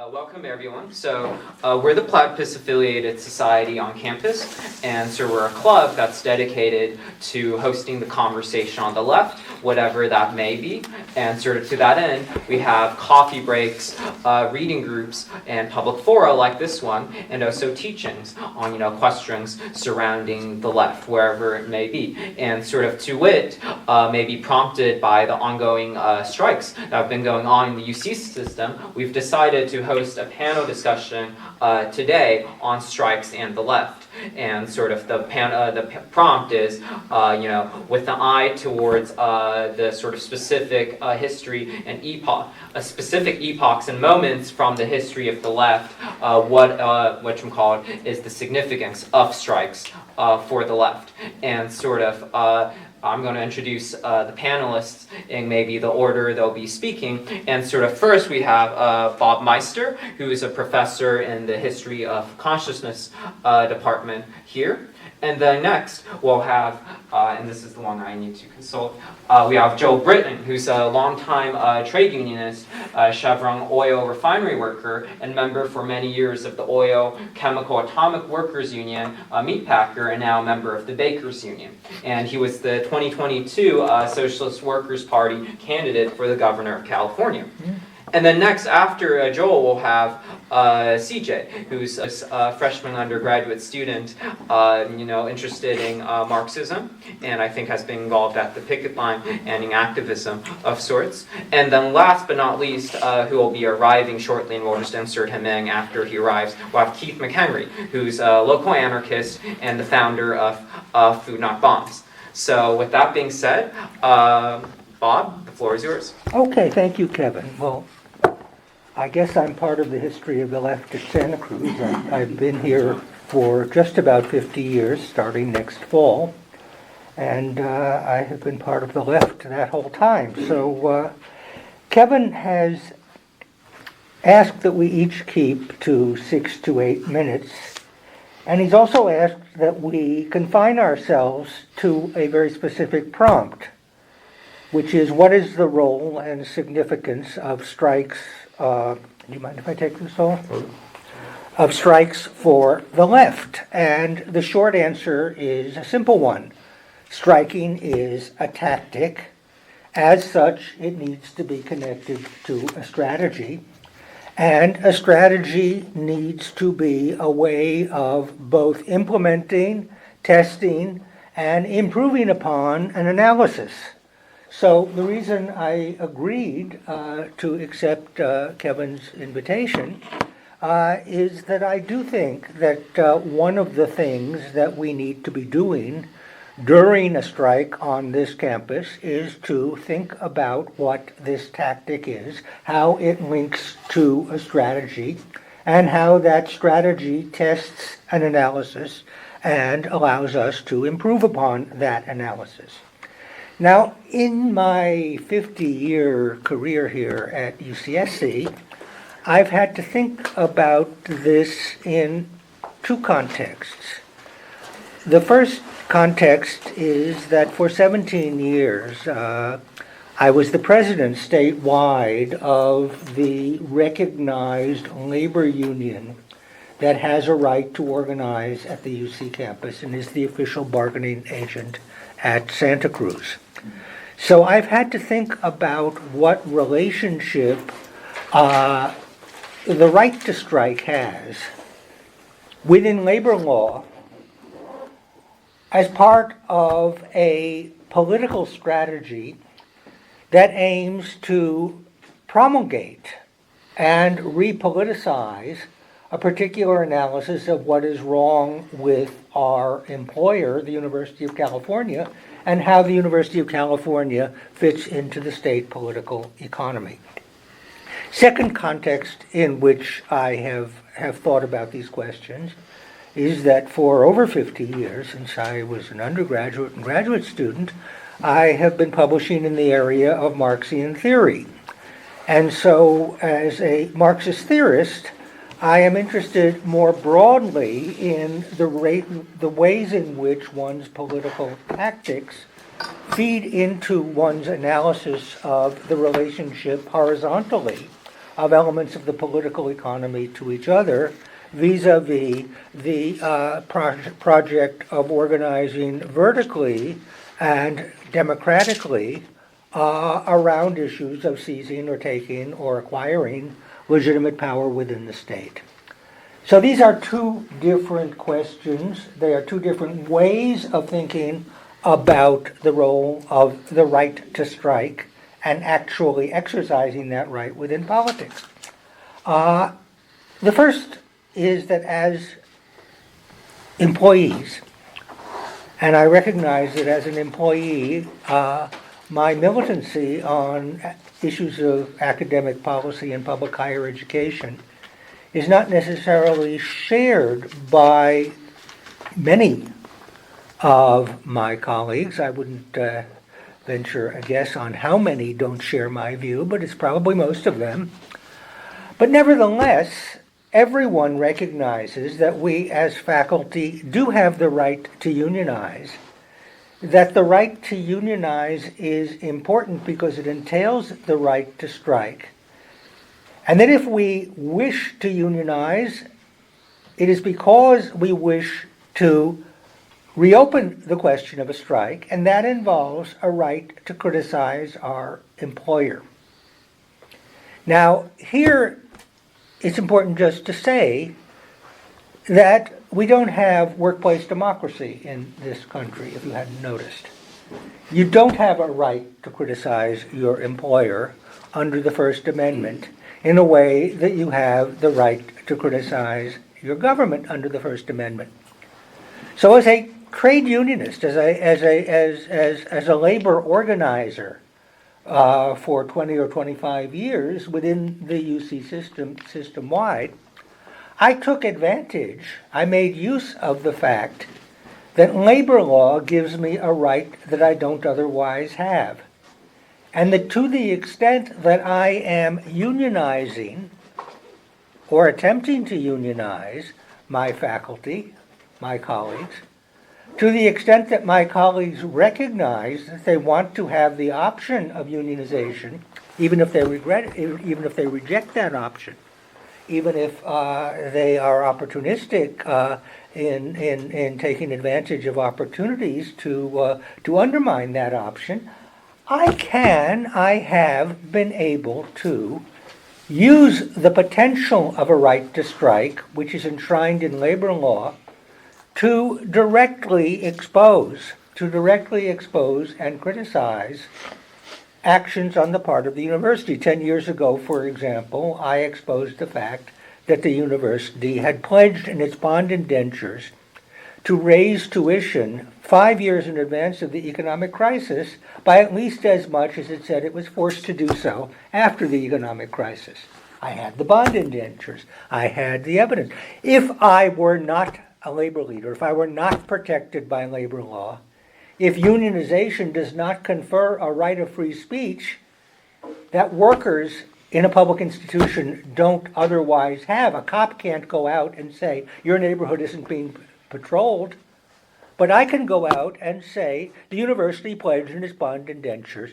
Welcome everyone. So we're the Platypus Affiliated Society on campus, and so we're a club that's dedicated to hosting the conversation on the left, whatever that may be. And sort of to that end, we have coffee breaks, reading groups, and public fora like this one, and also teachings on questions surrounding the left, wherever it may be. And sort of to wit, may be prompted by the ongoing strikes that have been going on in the UC system, we've decided to host a panel discussion today on strikes and the left. And sort of the prompt is, with an eye towards the sort of specific history and specific epochs and moments from the history of the left, what is the significance of strikes for the left. And sort of I'm going to introduce the panelists in maybe the order they'll be speaking. And sort of first we have Bob Meister, who is a professor in the History of Consciousness department here. And then next we'll have, and this is the one I need to consult, we have Joe Britton, who's a longtime trade unionist, Chevron oil refinery worker, and member for many years of the Oil Chemical Atomic Workers Union meatpacker, and now a member of the Bakers Union. And he was the 2022 Socialist Workers Party candidate for the governor of California. And then next, after Joel, we'll have CJ, who's a freshman undergraduate student, interested in Marxism, and I think has been involved at the picket line and in activism of sorts. And then last but not least, who will be arriving shortly, and we'll just insert him in after he arrives, we'll have Keith McHenry, who's a local anarchist and the founder of Food Not Bombs. So with that being said, Bob, the floor is yours. Okay, thank you, Kevin. Well, I guess I'm part of the history of the left at Santa Cruz. I've been here for just about 50 years, starting next fall, and I have been part of the left that whole time. So Kevin has asked that we each keep to 6 to 8 minutes, and he's also asked that we confine ourselves to a very specific prompt, which is, what is the role and significance of strikes? Do you mind if I take this off? Of strikes for the left. And the short answer is a simple one. Striking is a tactic. As such, it needs to be connected to a strategy. And a strategy needs to be a way of both implementing, testing, and improving upon an analysis. So the reason I agreed to accept Kevin's invitation is that I do think that one of the things that we need to be doing during a strike on this campus is to think about what this tactic is, how it links to a strategy, and how that strategy tests an analysis and allows us to improve upon that analysis. Now, in my 50-year career here at UCSC, I've had to think about this in two contexts. The first context is that for 17 years, I was the president statewide of the recognized labor union that has a right to organize at the UC campus and is the official bargaining agent at Santa Cruz. So I've had to think about what relationship the right to strike has within labor law as part of a political strategy that aims to promulgate and repoliticize a particular analysis of what is wrong with our employer, the University of California, and how the University of California fits into the state political economy. Second context in which I have thought about these questions is that for over 50 years, since I was an undergraduate and graduate student, I have been publishing in the area of Marxian theory. And so as a Marxist theorist, I am interested more broadly in the ways in which one's political tactics feed into one's analysis of the relationship horizontally of elements of the political economy to each other, vis-a-vis the project of organizing vertically and democratically around issues of seizing or taking or acquiring legitimate power within the state. So these are two different questions. They are two different ways of thinking about the role of the right to strike and actually exercising that right within politics. The first is that as employees, and I recognize that as an employee, my militancy on issues of academic policy and public higher education is not necessarily shared by many of my colleagues. I wouldn't venture a guess on how many don't share my view, but it's probably most of them. But nevertheless, everyone recognizes that we as faculty do have the right to unionize, that the right to unionize is important because it entails the right to strike, and that if we wish to unionize, it is because we wish to reopen the question of a strike, and that involves a right to criticize our employer. Now, here it's important just to say that we don't have workplace democracy in this country, if you hadn't noticed. You don't have a right to criticize your employer under the First Amendment in a way that you have the right to criticize your government under the First Amendment. So as a trade unionist, as a labor organizer for 20 or 25 years within the UC system-wide, I took advantage, I made use of the fact that labor law gives me a right that I don't otherwise have. And that to the extent that I am unionizing or attempting to unionize my faculty, my colleagues, to the extent that my colleagues recognize that they want to have the option of unionization, even if they reject that option, even if they are opportunistic in taking advantage of opportunities to undermine that option, I have been able to use the potential of a right to strike, which is enshrined in labor law, to directly expose and criticize actions on the part of the university. 10 years ago, for example, I exposed the fact that the university had pledged in its bond indentures to raise tuition 5 years in advance of the economic crisis by at least as much as it said it was forced to do so after the economic crisis. I had the bond indentures. I had the evidence. If I were not a labor leader, if I were not protected by labor law, if unionization does not confer a right of free speech that workers in a public institution don't otherwise have, a cop can't go out and say, your neighborhood isn't being patrolled, but I can go out and say the university pledged in its bond indentures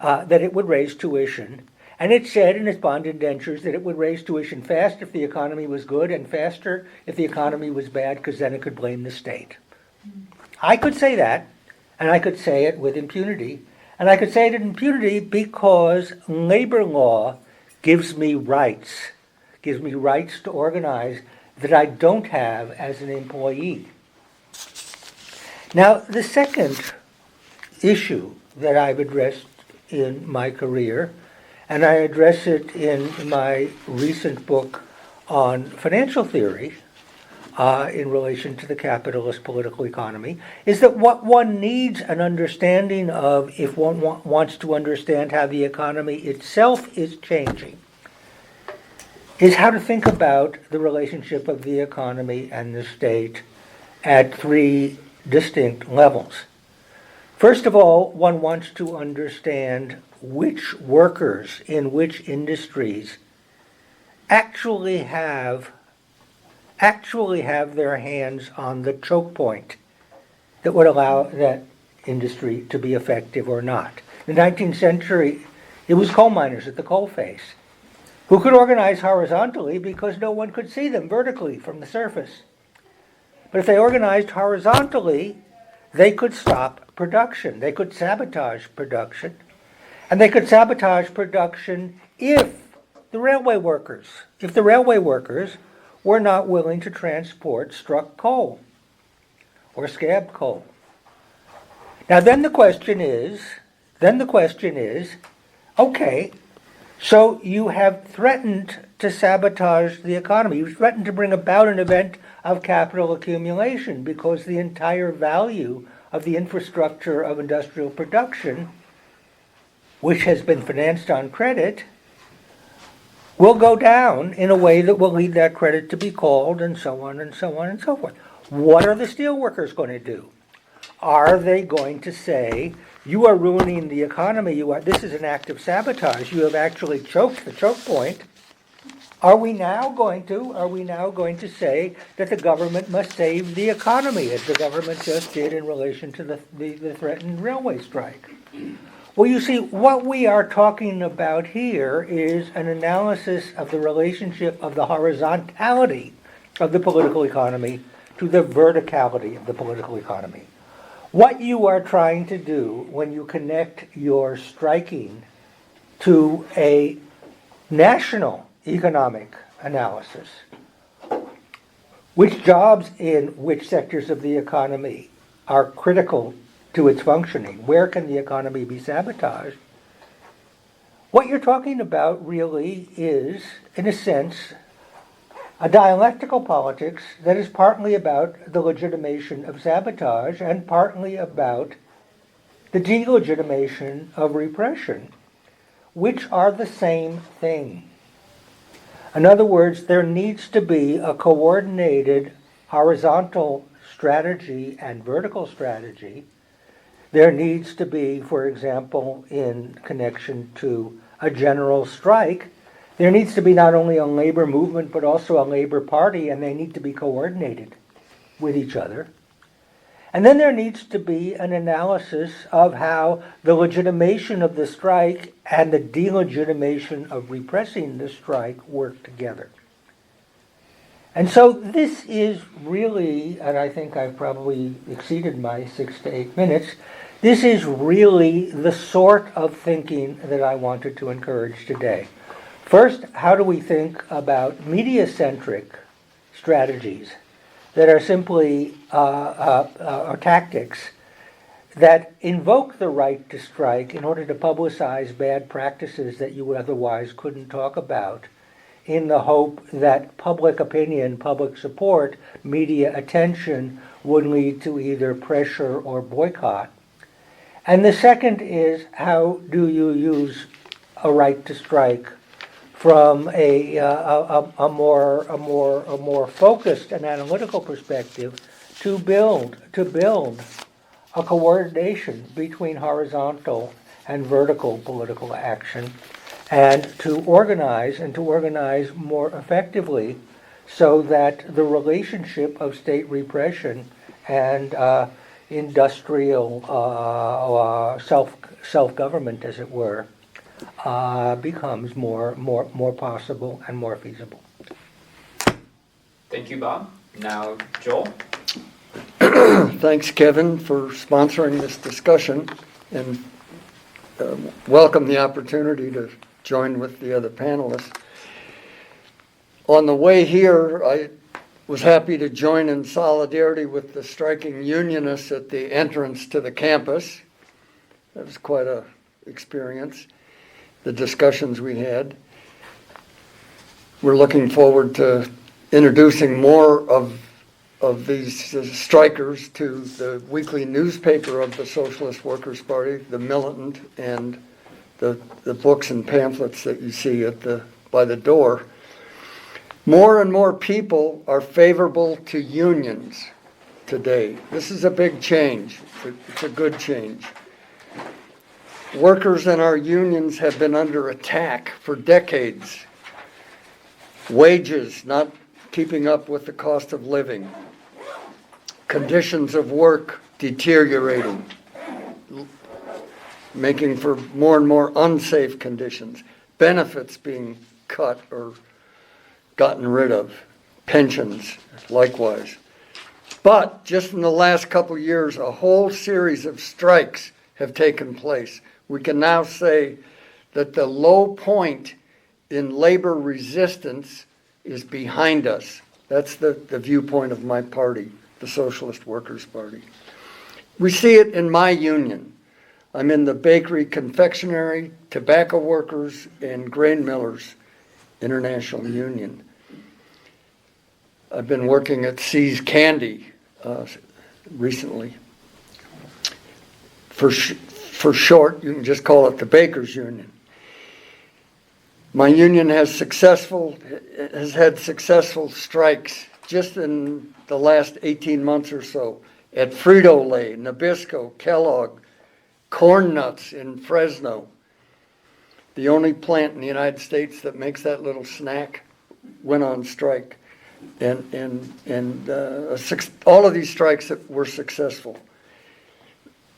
that it would raise tuition, and it said in its bond indentures that it would raise tuition fast if the economy was good and faster if the economy was bad, because then it could blame the state. I could say that, and I could say it with impunity, and I could say it in impunity because labor law gives me rights to organize that I don't have as an employee. Now, the second issue that I've addressed in my career, and I address it in my recent book on financial theory in relation to the capitalist political economy, is that what one needs an understanding of if one wants to understand how the economy itself is changing is how to think about the relationship of the economy and the state at three distinct levels. First of all, one wants to understand which workers in which industries actually have their hands on the choke point that would allow that industry to be effective or not. In the 19th century, it was coal miners at the coal face. who could organize horizontally because no one could see them vertically from the surface. But if they organized horizontally, they could stop production. They could sabotage production. And they could sabotage production if the railway workers were not willing to transport struck coal or scab coal. Now then the question is, okay, so you have threatened to sabotage the economy. You've threatened to bring about an event of capital accumulation because the entire value of the infrastructure of industrial production, which has been financed on credit, will go down in a way that will lead that credit to be called, and so on and so on and so forth. What are the steelworkers going to do? Are they going to say, you are ruining the economy, this is an act of sabotage, you have actually choked the choke point? Are we now going to say that the government must save the economy, as the government just did in relation to the threatened railway strike? Well, you see, what we are talking about here is an analysis of the relationship of the horizontality of the political economy to the verticality of the political economy. What you are trying to do when you connect your striking to a national economic analysis, which jobs in which sectors of the economy are critical to its functioning, where can the economy be sabotaged? What you're talking about really is, in a sense, a dialectical politics that is partly about the legitimation of sabotage and partly about the delegitimation of repression, which are the same thing. In other words, there needs to be a coordinated horizontal strategy and vertical strategy. There needs to be, for example, in connection to a general strike, there needs to be not only a labor movement but also a labor party, and they need to be coordinated with each other. And then there needs to be an analysis of how the legitimation of the strike and the delegitimation of repressing the strike work together. And so this is really, and I think I've probably exceeded my 6 to 8 minutes, this is really the sort of thinking that I wanted to encourage today. First, how do we think about media-centric strategies that are simply or tactics that invoke the right to strike in order to publicize bad practices that you otherwise couldn't talk about, in the hope that public opinion, public support, media attention would lead to either pressure or boycott. And the second is, how do you use a right to strike from a more focused and analytical perspective to build a coordination between horizontal and vertical political action, and to organize more effectively so that the relationship of state repression and industrial self-government, as it were, becomes more possible and more feasible. Thank you, Bob. Now, Joel. Thanks, Kevin, for sponsoring this discussion, and welcome the opportunity to join with the other panelists. On the way here, I was happy to join in solidarity with the striking unionists at the entrance to the campus. That was quite an experience, the discussions we had. We're looking forward to introducing more of these strikers to the weekly newspaper of the Socialist Workers' Party, the Militant, and the books and pamphlets that you see by the door. More and more people are favorable to unions today. This is a big change. It's a good change. Workers in our unions have been under attack for decades. Wages not keeping up with the cost of living. Conditions of work deteriorating, making for more and more unsafe conditions. Benefits being cut or gotten rid of. Pensions, likewise. But just in the last couple of years, a whole series of strikes have taken place. We can now say that the low point in labor resistance is behind us. That's the viewpoint of my party, the Socialist Workers' Party. We see it in my union. I'm in the bakery, confectionery, tobacco workers, and grain millers international union. I've been working at See's Candy recently. For short, you can just call it the Bakers Union. My union has had successful strikes just in the last 18 months or so at Frito-Lay, Nabisco, Kellogg, Corn Nuts in Fresno. The only plant in the United States that makes that little snack went on strike. And all of these strikes were successful.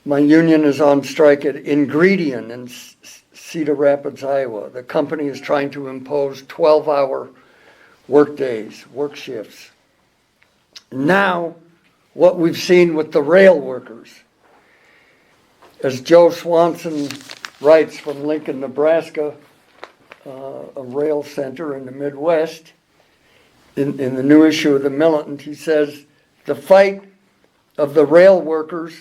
My union is on strike at Ingredient in Cedar Rapids, Iowa. The company is trying to impose 12-hour work days, work shifts. Now, what we've seen with the rail workers, as Joe Swanson writes from Lincoln, Nebraska, a rail center in the Midwest, in the new issue of the Militant, he says, the fight of the rail workers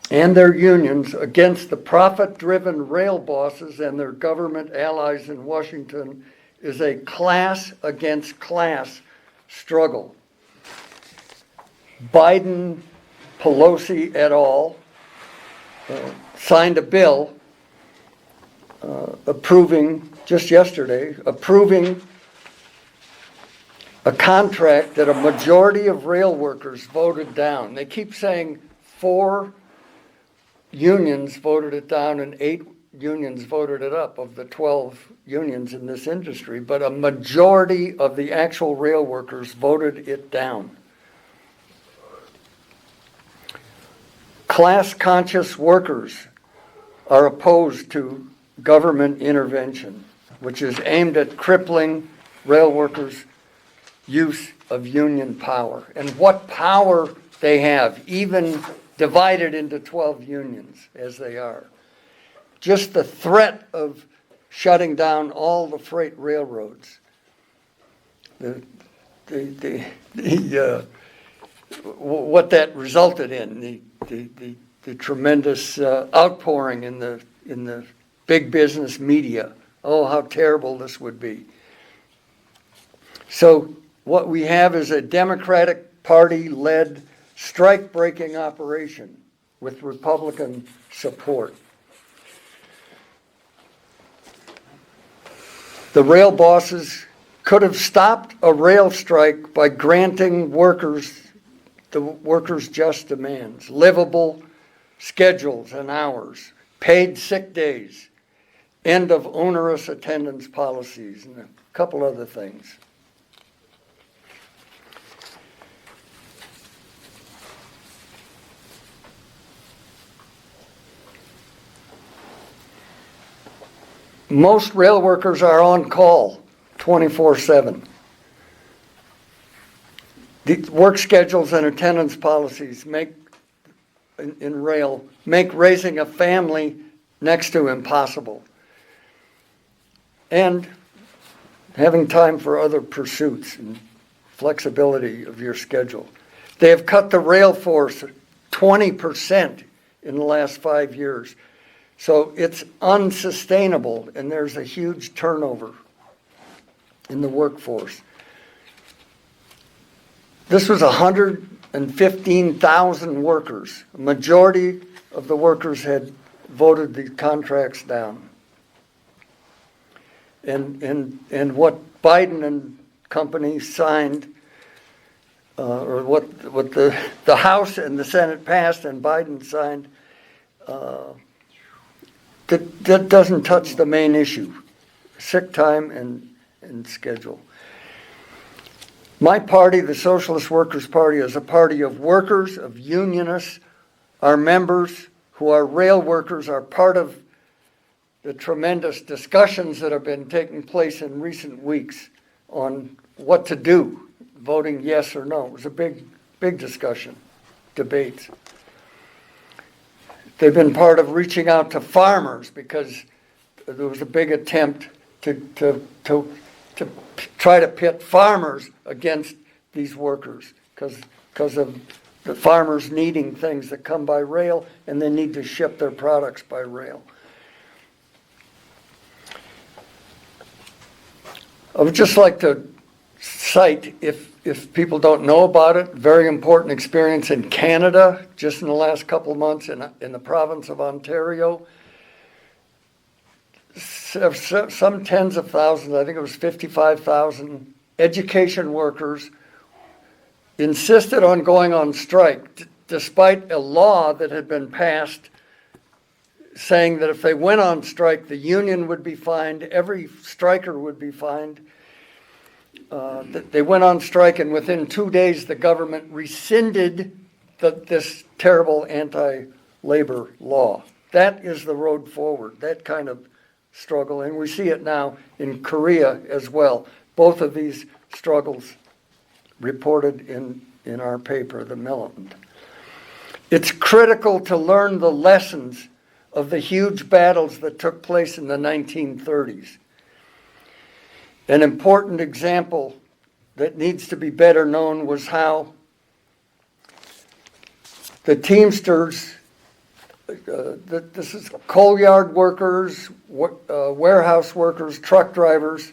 and their unions against the profit-driven rail bosses and their government allies in Washington is a class against class struggle. Biden, Pelosi et al. Signed a bill just yesterday, approving a contract that a majority of rail workers voted down. They keep saying 4 unions voted it down and 8 unions voted it up of the 12 unions in this industry, but a majority of the actual rail workers voted it down. Class-conscious workers are opposed to government intervention, which is aimed at crippling rail workers' use of union power. And what power they have, even divided into 12 unions as they are. Just the threat of shutting down all the freight railroads. What that resulted in, the tremendous outpouring in the big business media. Oh, how terrible this would be. So what we have is a Democratic Party-led strike-breaking operation with Republican support. The rail bosses could have stopped a rail strike by granting the workers' just demands, livable schedules and hours, paid sick days, end of onerous attendance policies, and a couple other things. Most rail workers are on call 24/7. The work schedules and attendance policies make raising a family next to impossible. And having time for other pursuits and flexibility of your schedule. They have cut the rail force 20% in the last 5 years. So it's unsustainable, and there's a huge turnover in the workforce. This was 115,000 workers. A majority of the workers had voted the contracts down. And what Biden and company signed, or what the House and the Senate passed and Biden signed, that doesn't touch the main issue, sick time and schedule. My party, the Socialist Workers' Party, is a party of workers, of unionists. Our members who are rail workers are part of the tremendous discussions that have been taking place in recent weeks on what to do, voting yes or no. It was a big discussion, debates. They've been part of reaching out to farmers because there was a big attempt to try to pit farmers against these workers because of the farmers needing things that come by rail, and they need to ship their products by rail. I would just like to cite, if people don't know about it, very important experience in Canada, just in the last couple of months in the province of Ontario. Some tens of thousands, I think it was 55,000 education workers insisted on going on strike, despite a law that had been passed saying that if they went on strike, the union would be fined, every striker would be fined. They went on strike, and within 2 days, the government rescinded this terrible anti-labor law. That is the road forward, that kind of struggle, and we see it now in Korea as well. Both of these struggles reported in our paper, The Militant. It's critical to learn the lessons of the huge battles that took place in the 1930s. An important example that needs to be better known was how the Teamsters, this is coal yard workers, warehouse workers, truck drivers,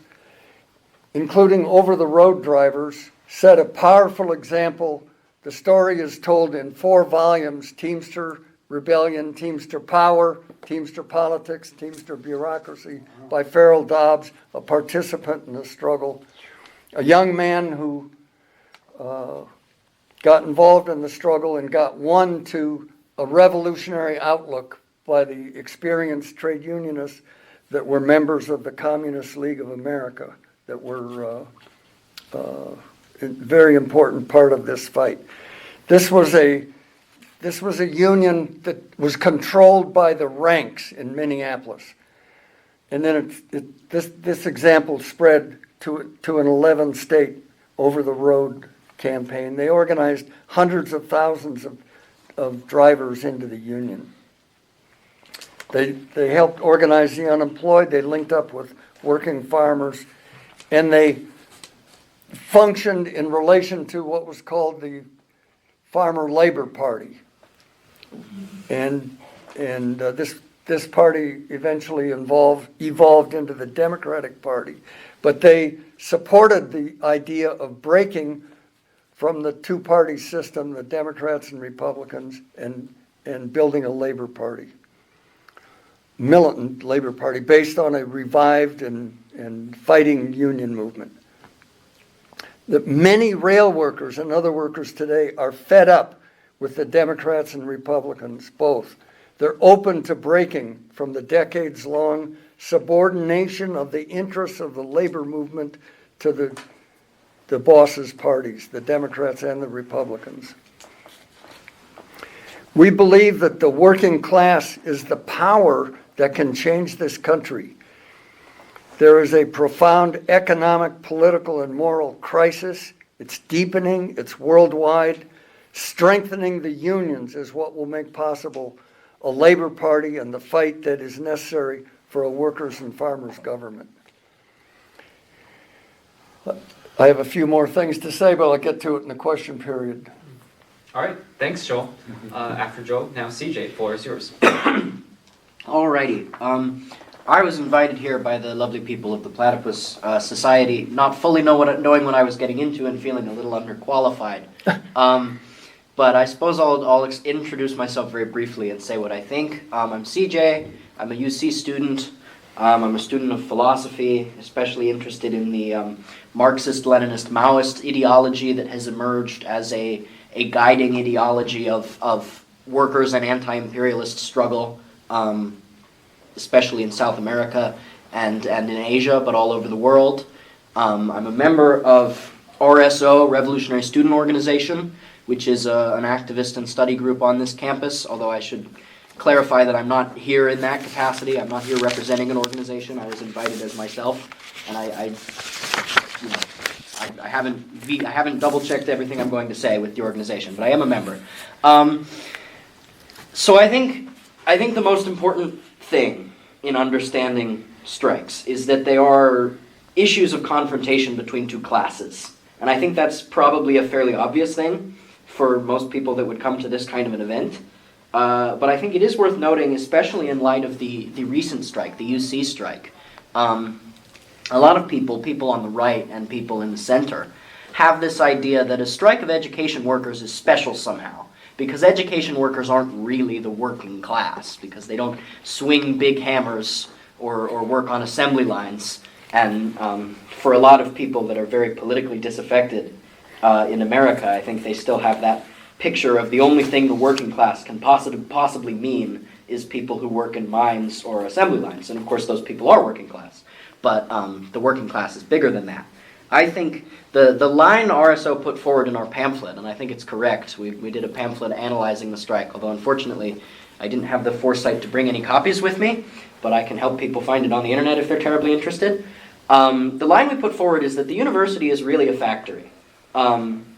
including over-the-road drivers, set a powerful example. The story is told in 4 volumes: Teamster Rebellion, Teamster Power, Teamster Politics, Teamster Bureaucracy, by Farrell Dobbs, a participant in the struggle, a young man who got involved in the struggle and got won to a revolutionary outlook by the experienced trade unionists that were members of the Communist League of America, that were a very important part of this fight. This was a union that was controlled by the ranks in Minneapolis. And then this example spread to an 11-state over-the-road campaign. They organized hundreds of thousands of drivers into the union. They helped organize the unemployed. They linked up with working farmers. And they functioned in relation to what was called the Farmer Labor Party. And this party eventually evolved into the Democratic Party. But they supported the idea of breaking from the two-party system, the Democrats and Republicans, and building a labor party, militant labor party, based on a revived and fighting union movement. That many rail workers and other workers today are fed up with the Democrats and Republicans, both. They're open to breaking from the decades-long subordination of the interests of the labor movement to the bosses' parties, the Democrats and the Republicans. We believe that the working class is the power that can change this country. There is a profound economic, political, and moral crisis. It's deepening, it's worldwide. Strengthening the unions is what will make possible a labor party and the fight that is necessary for a workers' and farmers' government. I have a few more things to say, but I'll get to it in the question period. All right, thanks, Joel. After Joel, now CJ, floor is yours. Alrighty. I was invited here by the lovely people of the Platypus Society, not fully knowing what I was getting into and feeling a little underqualified. But I suppose I'll introduce myself very briefly and say what I think. I'm CJ. I'm a UC student. I'm a student of philosophy, especially interested in the Marxist-Leninist Maoist ideology that has emerged as a guiding ideology of workers and anti-imperialist struggle, especially in South America and in Asia, but all over the world. I'm a member of RSO, Revolutionary Student Organization, which is an activist and study group on this campus, although I should clarify that I'm not here in that capacity. I'm not here representing an organization. I was invited as myself, and I haven't double-checked everything I'm going to say with the organization, but I am a member. So I think the most important thing in understanding strikes is that they are issues of confrontation between two classes. And I think that's probably a fairly obvious thing for most people that would come to this kind of an event. But I think it is worth noting, especially in light of the recent strike, the UC strike. A lot of people on the right and people in the center, have this idea that a strike of education workers is special somehow, because education workers aren't really the working class, because they don't swing big hammers or work on assembly lines. And for a lot of people that are very politically disaffected in America, I think they still have that picture of the only thing the working class can possibly mean is people who work in mines or assembly lines. And of course those people are working class. But the working class is bigger than that. I think the line RSO put forward in our pamphlet, and I think it's correct. We did a pamphlet analyzing the strike, although unfortunately I didn't have the foresight to bring any copies with me, but I can help people find it on the internet if they're terribly interested. The line we put forward is that the university is really a factory.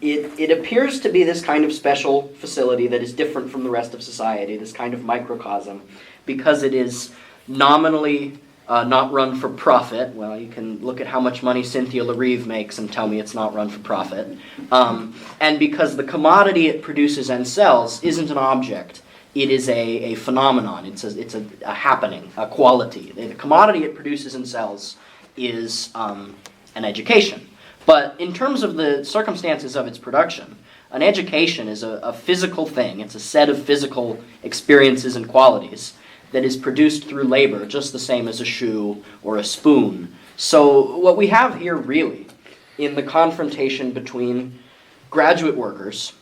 It appears to be this kind of special facility that is different from the rest of society, this kind of microcosm, because it is nominally not run for profit. Well, you can look at how much money Cynthia LaRive makes and tell me it's not run for profit. And because the commodity it produces and sells isn't an object, it is a phenomenon. It's a happening, a quality. The commodity it produces and sells is an education. But in terms of the circumstances of its production, an education is a physical thing. It's a set of physical experiences and qualities that is produced through labor, just the same as a shoe or a spoon. So what we have here really in the confrontation between graduate workers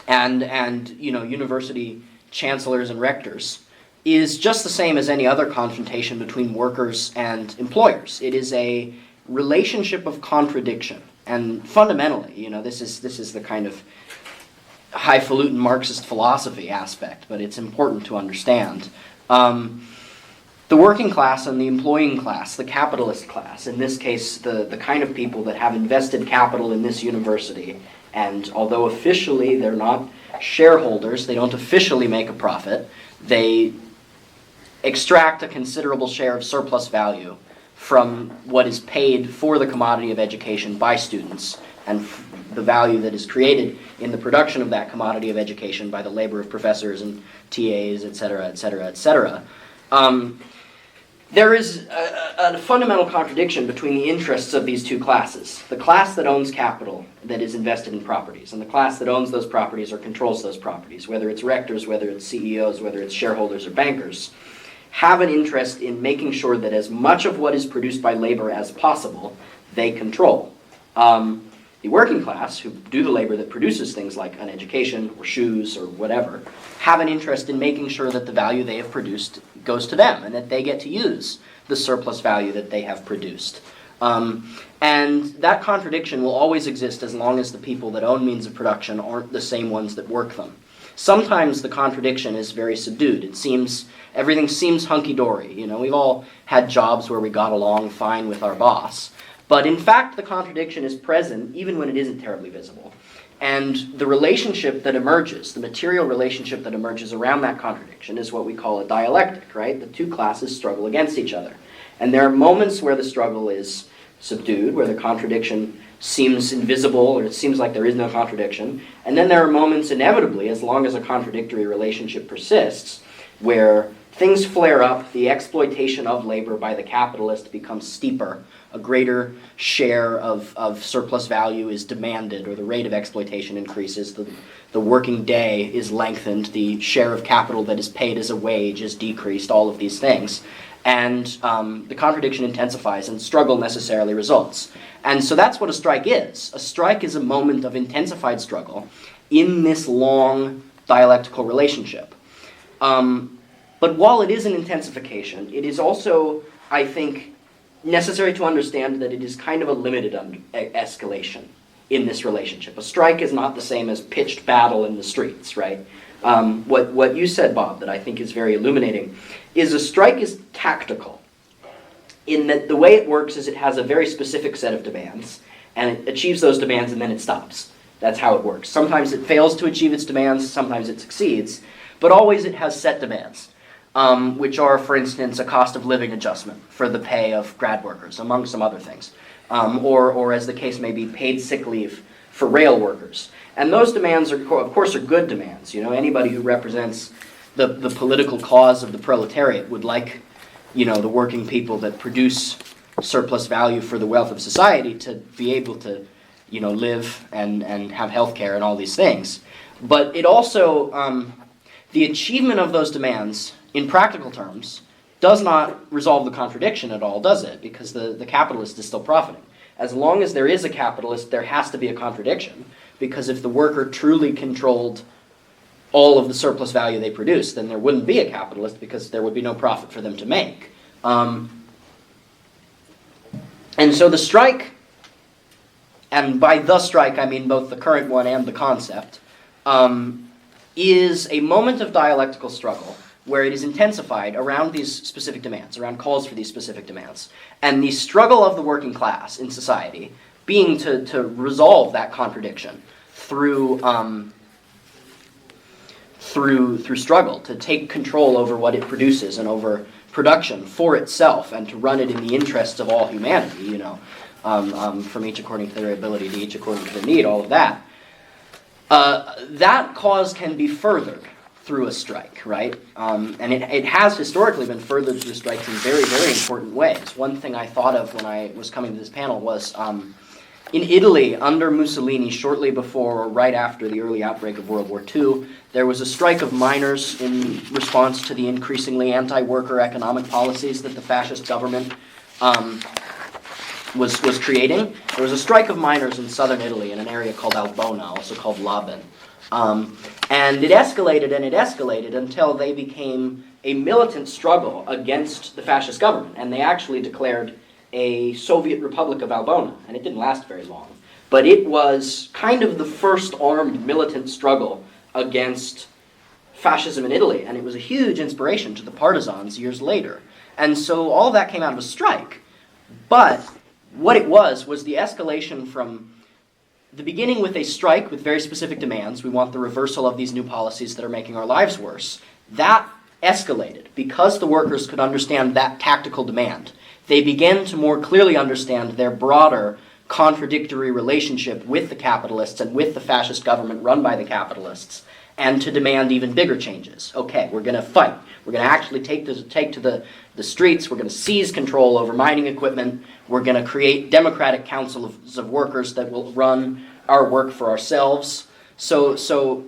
and university chancellors and rectors is just the same as any other confrontation between workers and employers. It is a relationship of contradiction. And fundamentally, this is the kind of highfalutin Marxist philosophy aspect, but it's important to understand. The working class and the employing class, the capitalist class, in this case the kind of people that have invested capital in this university, and although officially they're not shareholders, they don't officially make a profit, they extract a considerable share of surplus value from what is paid for the commodity of education by students, and the value that is created in the production of that commodity of education by the labor of professors and TAs, etc., etc., etc. There is a fundamental contradiction between the interests of these two classes. The class that owns capital that is invested in properties, and the class that owns those properties or controls those properties, whether it's rectors, whether it's CEOs, whether it's shareholders or bankers, have an interest in making sure that as much of what is produced by labor as possible, they control. The working class, who do the labor that produces things like an education or shoes or whatever, have an interest in making sure that the value they have produced goes to them and that they get to use the surplus value that they have produced. And that contradiction will always exist as long as the people that own means of production aren't the same ones that work them. Sometimes the contradiction is very subdued. Everything seems hunky-dory. We've all had jobs where we got along fine with our boss. But in fact, the contradiction is present even when it isn't terribly visible. And the relationship that emerges, the material relationship that emerges around that contradiction is what we call a dialectic, right? The two classes struggle against each other. And there are moments where the struggle is subdued, where the contradiction seems invisible, or it seems like there is no contradiction. And then there are moments, inevitably, as long as a contradictory relationship persists, where things flare up, the exploitation of labor by the capitalist becomes steeper, a greater share of surplus value is demanded, or the rate of exploitation increases, the working day is lengthened, the share of capital that is paid as a wage is decreased, all of these things. And the contradiction intensifies and struggle necessarily results. And so that's what a strike is. A strike is a moment of intensified struggle in this long dialectical relationship. But while it is an intensification, it is also, I think, necessary to understand that it is kind of a limited escalation in this relationship. A strike is not the same as pitched battle in the streets, right? What you said, Bob, that I think is very illuminating, is a strike is tactical, in that the way it works is it has a very specific set of demands, and it achieves those demands and then it stops. That's how it works. Sometimes it fails to achieve its demands, sometimes it succeeds, but always it has set demands, which are, for instance, a cost of living adjustment for the pay of grad workers, among some other things, or as the case may be, paid sick leave for rail workers. And those demands, of course, are good demands. You know, anybody who represents the political cause of the proletariat would like, you know, the working people that produce surplus value for the wealth of society to be able to, you know, live and have health care and all these things. But it also, the achievement of those demands, in practical terms, does not resolve the contradiction at all, does it? Because the capitalist is still profiting. As long as there is a capitalist, there has to be a contradiction. Because if the worker truly controlled all of the surplus value they produce, then there wouldn't be a capitalist because there would be no profit for them to make. And so the strike, and by the strike I mean both the current one and the concept, is a moment of dialectical struggle where it is intensified around these specific demands, around calls for these specific demands. And the struggle of the working class in society being to resolve that contradiction through struggle, to take control over what it produces and over production for itself, and to run it in the interests of all humanity, you know, from each according to their ability to each according to their need, all of that. That cause can be furthered through a strike, right? And it has historically been furthered through strikes in very, very important ways. One thing I thought of when I was coming to this panel was in Italy, under Mussolini, shortly before or right after the early outbreak of World War II, there was a strike of miners in response to the increasingly anti-worker economic policies that the fascist government was creating. There was a strike of miners in southern Italy in an area called Albona, also called Laben. And it escalated until they became a militant struggle against the fascist government. And they actually declared a Soviet Republic of Albona, and it didn't last very long. But it was kind of the first armed militant struggle against fascism in Italy, and it was a huge inspiration to the partisans years later. And so all of that came out of a strike. But what it was the escalation from the beginning with a strike with very specific demands. We want the reversal of these new policies that are making our lives worse. That escalated because the workers could understand that tactical demand. They began to more clearly understand their broader contradictory relationship with the capitalists and with the fascist government run by the capitalists, and to demand even bigger changes. Okay, we're going to fight. We're going to actually take to the streets. We're going to seize control over mining equipment. We're going to create democratic councils of workers that will run our work for ourselves. So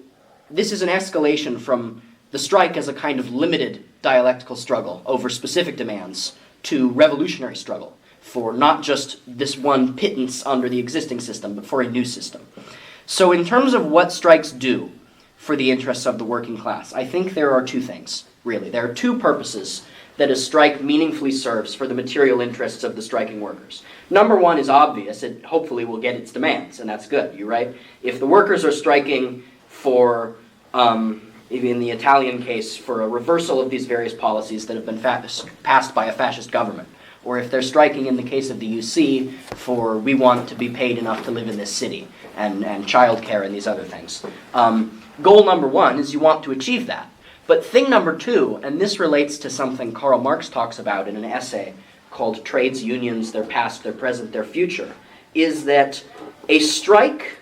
this is an escalation from the strike as a kind of limited dialectical struggle over specific demands to revolutionary struggle for not just this one pittance under the existing system, but for a new system. So in terms of what strikes do for the interests of the working class, I think there are two things, really. There are two purposes that a strike meaningfully serves for the material interests of the striking workers. Number one is obvious. It hopefully will get its demands, and that's good, you're right? If the workers are striking for, even in the Italian case, for a reversal of these various policies that have been passed by a fascist government, or if they're striking in the case of the UC for we want to be paid enough to live in this city, and childcare and these other things. Goal number one is you want to achieve that. But thing number two, and this relates to something Karl Marx talks about in an essay called Trades Unions, Their Past, Their Present, Their Future, is that a strike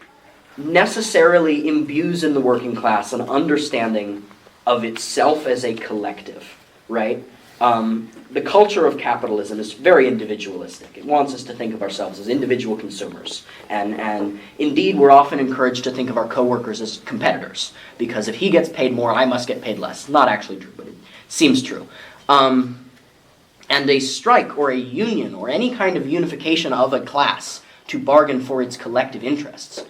necessarily imbues in the working class an understanding of itself as a collective, right? The culture of capitalism is very individualistic. It wants us to think of ourselves as individual consumers. And indeed, we're often encouraged to think of our coworkers as competitors, because if he gets paid more, I must get paid less. Not actually true, but it seems true. And a strike or a union or any kind of unification of a class to bargain for its collective interests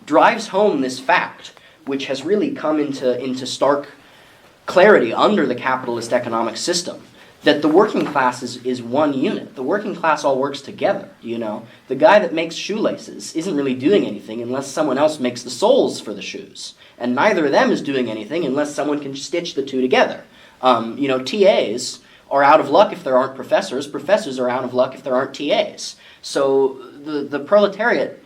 drives home this fact, which has really come into stark clarity under the capitalist economic system, that the working class is one unit. The working class all works together, you know. The guy that makes shoelaces isn't really doing anything unless someone else makes the soles for the shoes. And neither of them is doing anything unless someone can stitch the two together. You know, TAs are out of luck if there aren't professors. Professors are out of luck if there aren't TAs. So the proletariat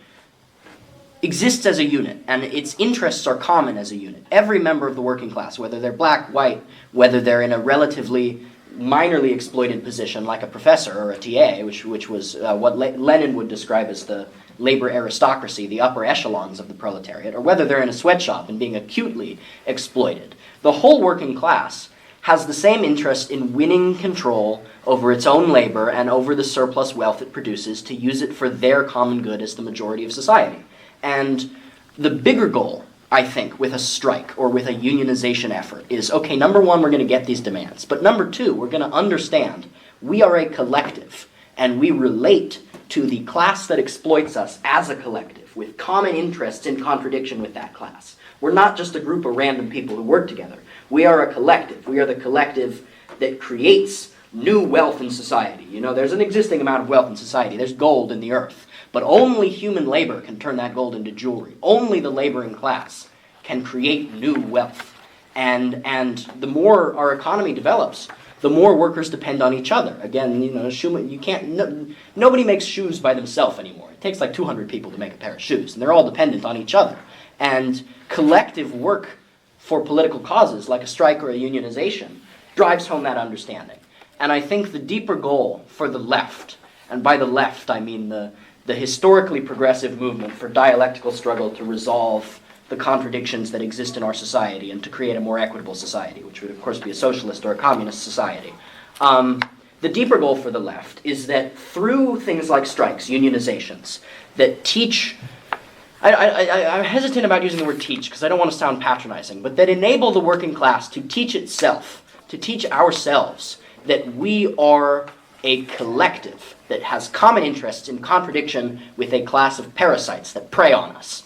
exists as a unit, and its interests are common as a unit. Every member of the working class, whether they're black, white, whether they're in a relatively minorly exploited position like a professor or a TA, which was what Lenin would describe as the labor aristocracy, the upper echelons of the proletariat, or whether they're in a sweatshop and being acutely exploited. The whole working class has the same interest in winning control over its own labor and over the surplus wealth it produces to use it for their common good as the majority of society. And the bigger goal, I think, with a strike or with a unionization effort is, okay, number one, we're going to get these demands. But number two, we're going to understand we are a collective and we relate to the class that exploits us as a collective with common interests in contradiction with that class. We're not just a group of random people who work together. We are a collective. We are the collective that creates new wealth in society. You know, there's an existing amount of wealth in society. There's gold in the earth. But only human labor can turn that gold into jewelry. Only the laboring class can create new wealth. And the more our economy develops, the more workers depend on each other. Again, you know, nobody makes shoes by themselves anymore. It takes like 200 people to make a pair of shoes, and they're all dependent on each other. And collective work for political causes, like a strike or a unionization, drives home that understanding. And I think the deeper goal for the left, and by the left I mean the historically progressive movement for dialectical struggle to resolve the contradictions that exist in our society and to create a more equitable society, which would of course be a socialist or a communist society. The deeper goal for the left is that through things like strikes, unionizations, that teach, I'm hesitant about using the word teach because I don't want to sound patronizing, but that enable the working class to teach itself, to teach ourselves that we are a collective that has common interests in contradiction with a class of parasites that prey on us.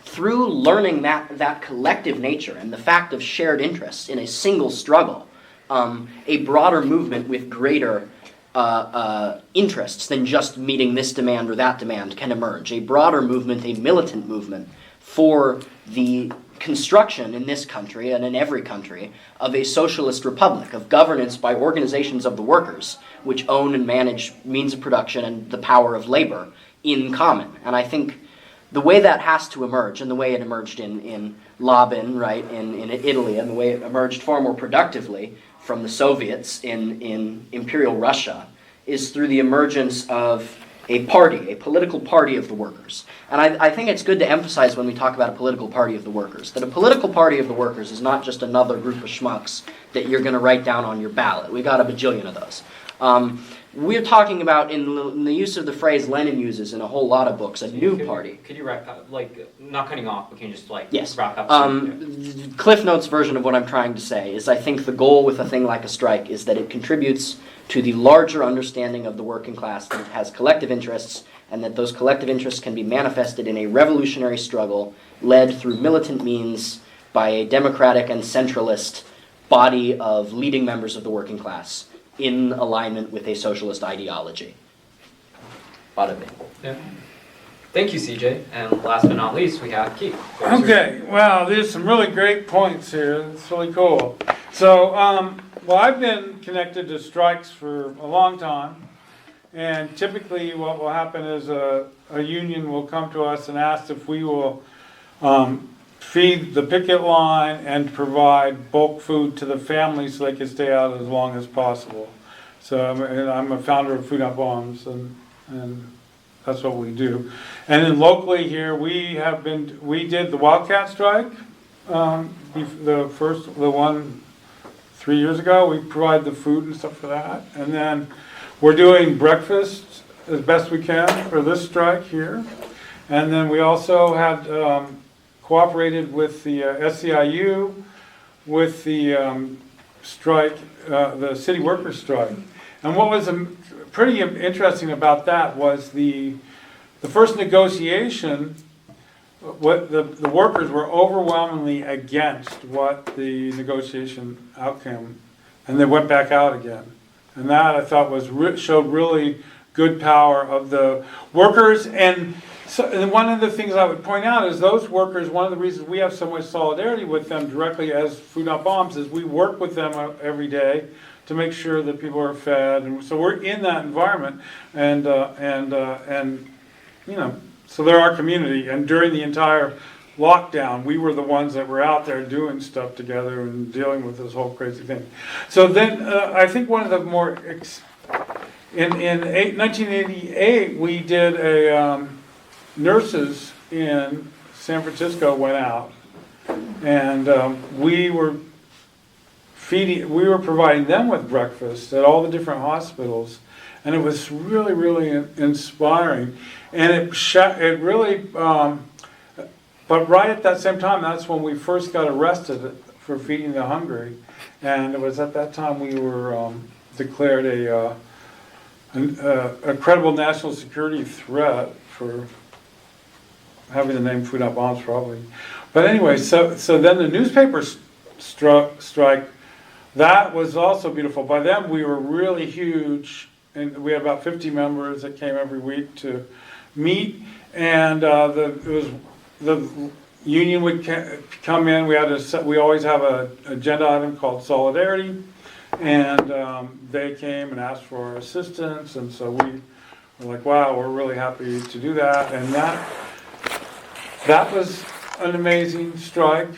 Through learning that collective nature and the fact of shared interests in a single struggle, a broader movement with greater interests than just meeting this demand or that demand can emerge. A broader movement, a militant movement for the construction in this country and in every country of a socialist republic, of governance by organizations of the workers, which own and manage means of production and the power of labor in common. And I think the way that has to emerge, and the way it emerged in Laban, right, in Italy, and the way it emerged far more productively from the Soviets in Imperial Russia, is through the emergence of a party, a political party of the workers. And I think it's good to emphasize when we talk about a political party of the workers, that a political party of the workers is not just another group of schmucks that you're going to write down on your ballot. We got a bajillion of those. We're talking about, in the use of the phrase Lenin uses in a whole lot of books, a new party. Could you wrap up, like, not cutting off, but can you just, like, Yes. wrap up? Cliff Notes version of what I'm trying to say is I think the goal with a thing like a strike is that it contributes to the larger understanding of the working class, that it has collective interests, and that those collective interests can be manifested in a revolutionary struggle led through militant means by a democratic and centralist body of leading members of the working class in alignment with a socialist ideology. Bada bing. Yeah. Thank you, CJ. And last but not least, we have Keith. Okay, wow, there's some really great points here. It's really cool. So, well, I've been connected to strikes for a long time. And typically what will happen is a union will come to us and ask if we will feed the picket line and provide bulk food to the families so they can stay out as long as possible. So I'm a founder of Food Up Arms, and that's what we do. And then locally here, we did the Wildcat strike, the one 3 years ago. We provide the food and stuff for that. And then we're doing breakfast as best we can for this strike here. And then we also had cooperated with the SEIU with the strike, the city workers strike. And what was pretty interesting about that was the first negotiation, what the workers were overwhelmingly against what the negotiation outcome and they went back out again. And that I thought showed really good power of the workers. And one of the things I would point out is those workers, one of the reasons we have so much solidarity with them directly as Food Not Bombs is we work with them every day to make sure that people are fed. And so we're in that environment, and so they're our community. And during the entire lockdown, we were the ones that were out there doing stuff together and dealing with this whole crazy thing. So then I think one of the more, in 1988, we did a, nurses in San Francisco went out, and we were providing them with breakfast at all the different hospitals, and it was really, really inspiring. And it really, but right at that same time, that's when we first got arrested for feeding the hungry. And it was at that time we were declared a credible national security threat for having the name Food Not Bombs, probably. But anyway, so then the newspaper strike, that was also beautiful. By then we were really huge, and we had about 50 members that came every week to meet, and the union would come in. We always have an agenda item called Solidarity, and they came and asked for our assistance, and so we were like, wow, we're really happy to do that. And that was an amazing strike.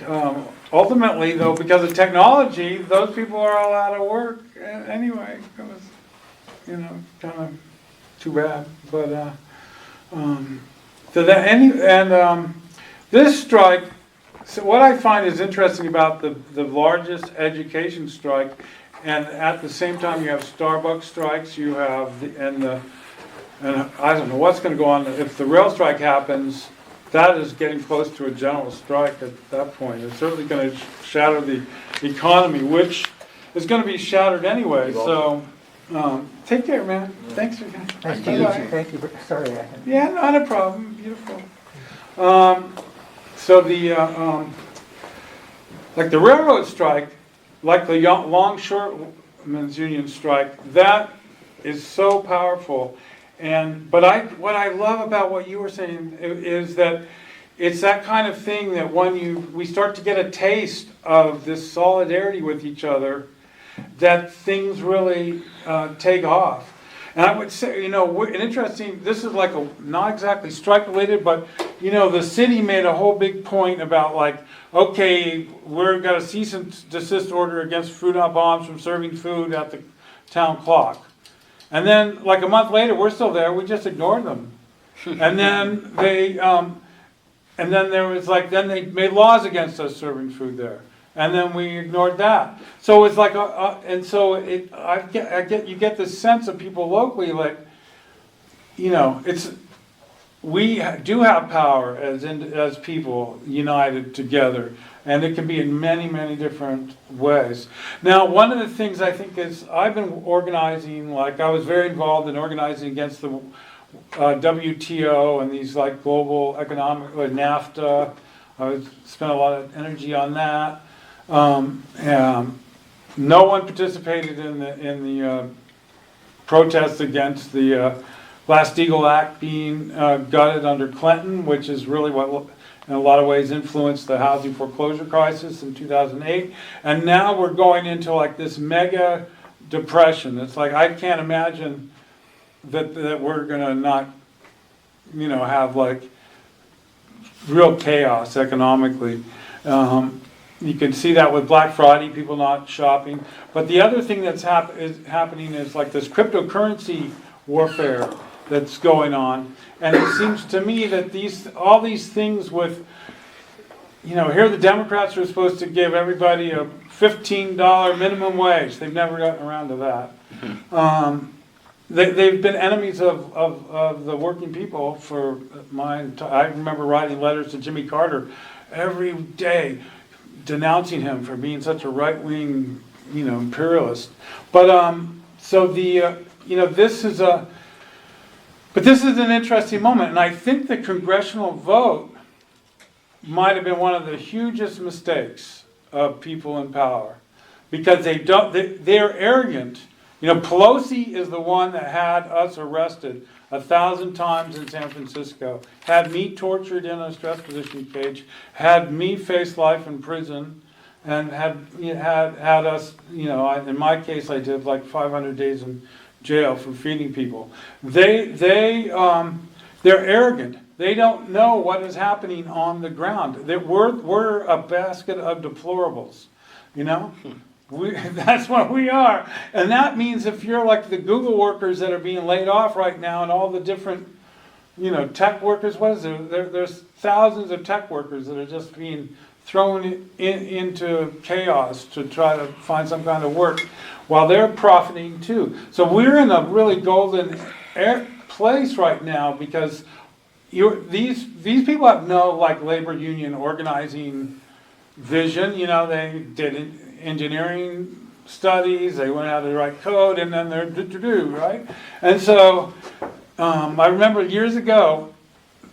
Ultimately, though, because of technology, those people are all out of work anyway. It was, kind of too bad. But this strike. So what I find is interesting about the largest education strike, and at the same time you have Starbucks strikes. You have and I don't know what's going to go on if the rail strike happens. That is getting close to a general strike at that point. It's certainly going to shatter the economy, which is going to be shattered anyway. So, take care, man. Thanks for coming. Nice to meet you. Thank you. Sorry. Yeah, not a problem. Beautiful. So like the railroad strike, like the longshoremen's union strike, that is so powerful. But what I love about what you were saying is that it's that kind of thing that when we start to get a taste of this solidarity with each other, that things really take off. And I would say, this is like not exactly strike related, but the city made a whole big point about like, okay, we're got a cease and desist order against Food Not Bombs from serving food at the town clock. And then, like a month later, we're still there. We just ignored them. And then they made laws against us serving food there. And then we ignored that. So it's like, you get this sense of people locally, like, we do have power as people united together. And it can be in many, many different ways. Now, one of the things I think is I've been organizing, like I was very involved in organizing against the WTO and these like global economic, like NAFTA. I spent a lot of energy on that. No one participated in the protests against the Glass-Steagall Act being gutted under Clinton, which is really what in a lot of ways influenced the housing foreclosure crisis in 2008. And now we're going into like this mega depression. It's like I can't imagine that we're gonna not, have like real chaos economically. You can see that with Black Friday, people not shopping. But the other thing that's happening is like this cryptocurrency warfare that's going on. And it seems to me that all these things with, here the Democrats are supposed to give everybody a $15 minimum wage. They've never gotten around to that. They've been enemies of the working people for I remember writing letters to Jimmy Carter every day denouncing him for being such a right-wing, imperialist. But this is an interesting moment, and I think the congressional vote might have been one of the hugest mistakes of people in power. because they're arrogant. You know, Pelosi is the one that had us arrested 1,000 times in San Francisco, had me tortured in a stress position cage, had me face life in prison, and had us, you know, in my case I did like 500 days in jail for feeding people. They're arrogant. They don't know what is happening on the ground. We're a basket of deplorables, you know? That's what we are. And that means if you're like the Google workers that are being laid off right now and all the different, you know, tech workers, what is there? There's thousands of tech workers that are just being thrown into chaos to try to find some kind of work while they're profiting too. So we're in a really golden place right now because these people have no like labor union organizing vision. You know, they did engineering studies, they went out to write code, and then they're right? And so I remember years ago,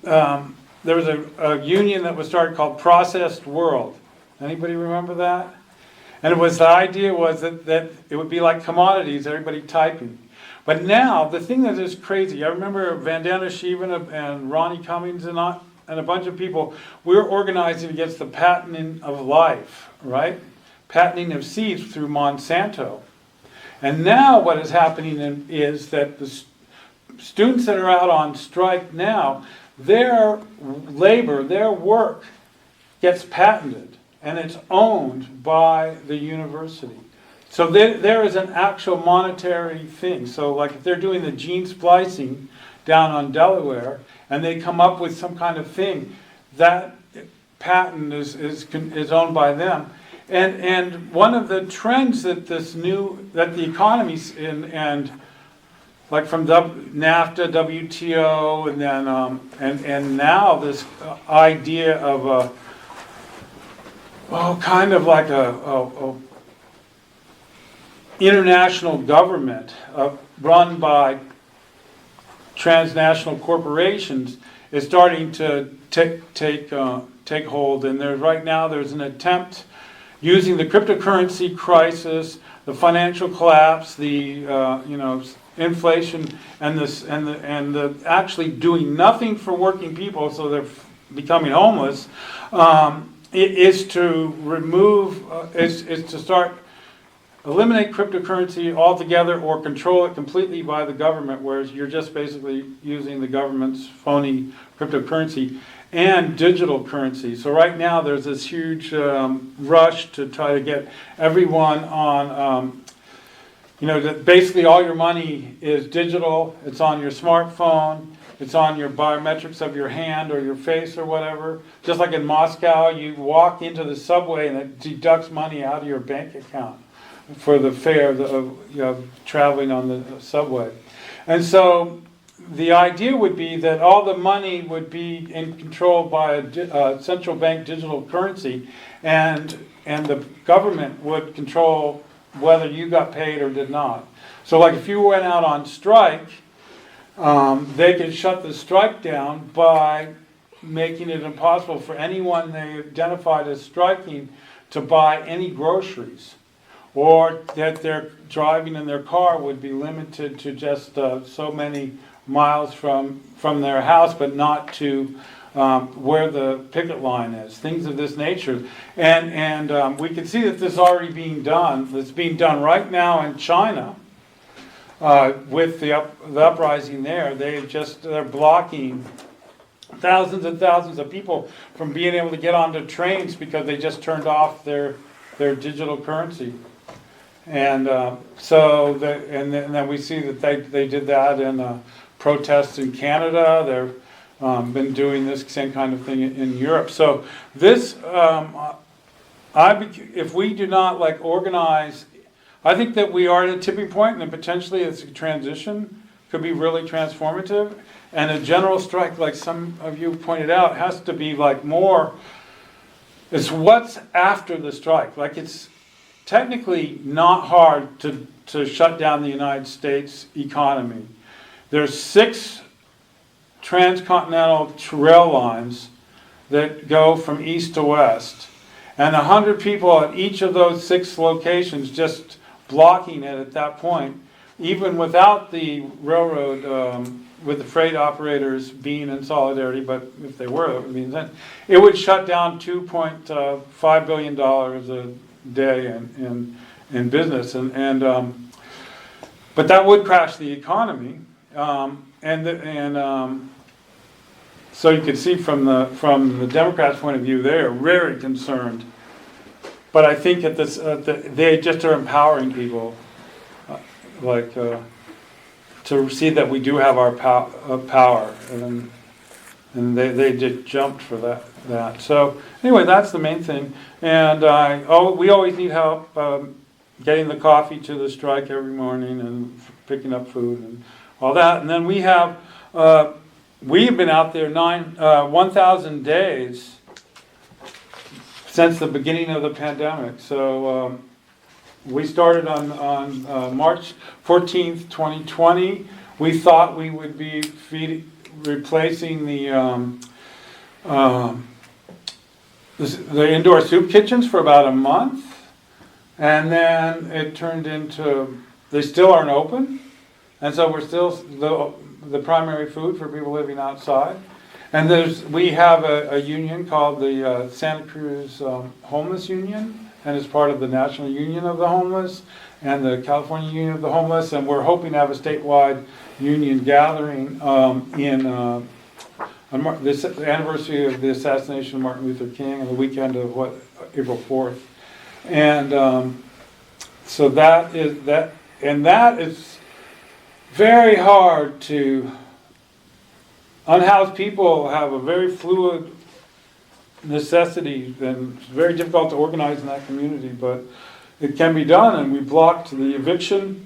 there was a union that was started called Processed World. Anybody remember that? And the idea was that it would be like commodities, everybody typing. But now, the thing that is crazy, I remember Vandana Shivan and Ronnie Cummings and a bunch of people, we were organizing against the patenting of life, right? Patenting of seeds through Monsanto. And now what is happening is that the students that are out on strike now, their labor, their work gets patented and it's owned by the university. So there is an actual monetary thing. So like if they're doing the gene splicing down on Delaware and they come up with some kind of thing, that patent is owned by them. And one of the trends that the economy's in, and like from NAFTA, WTO, and then and now this idea of kind of like a international government run by transnational corporations is starting to take hold. And right now there's an attempt using the cryptocurrency crisis, the financial collapse, the inflation, and the actually doing nothing for working people, so they're becoming homeless. Is to start eliminate cryptocurrency altogether or control it completely by the government, whereas you're just basically using the government's phony cryptocurrency and digital currency. So right now there's this huge rush to try to get everyone on, that basically all your money is digital. It's on your smartphone. It's on your biometrics of your hand or your face or whatever. Just like in Moscow, you walk into the subway and it deducts money out of your bank account for the fare of traveling on the subway. And so the idea would be that all the money would be controlled by a central bank digital currency, and the government would control whether you got paid or did not. So like if you went out on strike, they could shut the strike down by making it impossible for anyone they identified as striking to buy any groceries, or that their driving in their car would be limited to just so many miles from their house, but not to where the picket line is, things of this nature. And we can see that this is already being done. It's being done right now in China with the uprising there. They're blocking thousands and thousands of people from being able to get onto trains because they just turned off their digital currency. And then we see that they did that in protests in Canada. They've been doing this same kind of thing in Europe. So this, if we do not organize, I think that we are at a tipping point, and potentially it's a transition, could be really transformative. And a general strike, like some of you pointed out, has to be more. It's what's after the strike. It's technically not hard to shut down the United States economy. There's 6 transcontinental rail lines that go from east to west, and 100 people at each of those 6 locations just blocking it at that point, even without the railroad, with the freight operators being in solidarity, but if they were, that would be insane. It would shut down $2.5 billion a day in business, but that would crash the economy, so you can see from the Democrats' point of view, they are very concerned. But I think at this, they just are empowering people, to see that we do have our power, and they just jumped for that. So anyway, that's the main thing. And we always need help getting the coffee to the strike every morning and picking up food and all that. And then we have. We've been out there 1,000 days since the beginning of the pandemic. So we started on March 14th, 2020. We thought we would be replacing the indoor soup kitchens for about a month. And then it turned into, they still aren't open. And so we're still the primary food for people living outside. And we have a union called the Santa Cruz Homeless Union, and it's part of the National Union of the Homeless and the California Union of the Homeless, and we're hoping to have a statewide union gathering on the anniversary of the assassination of Martin Luther King and the weekend of April 4th. And so that is very hard to. Unhoused people have a very fluid necessity, and it's very difficult to organize in that community, but it can be done. And we blocked the eviction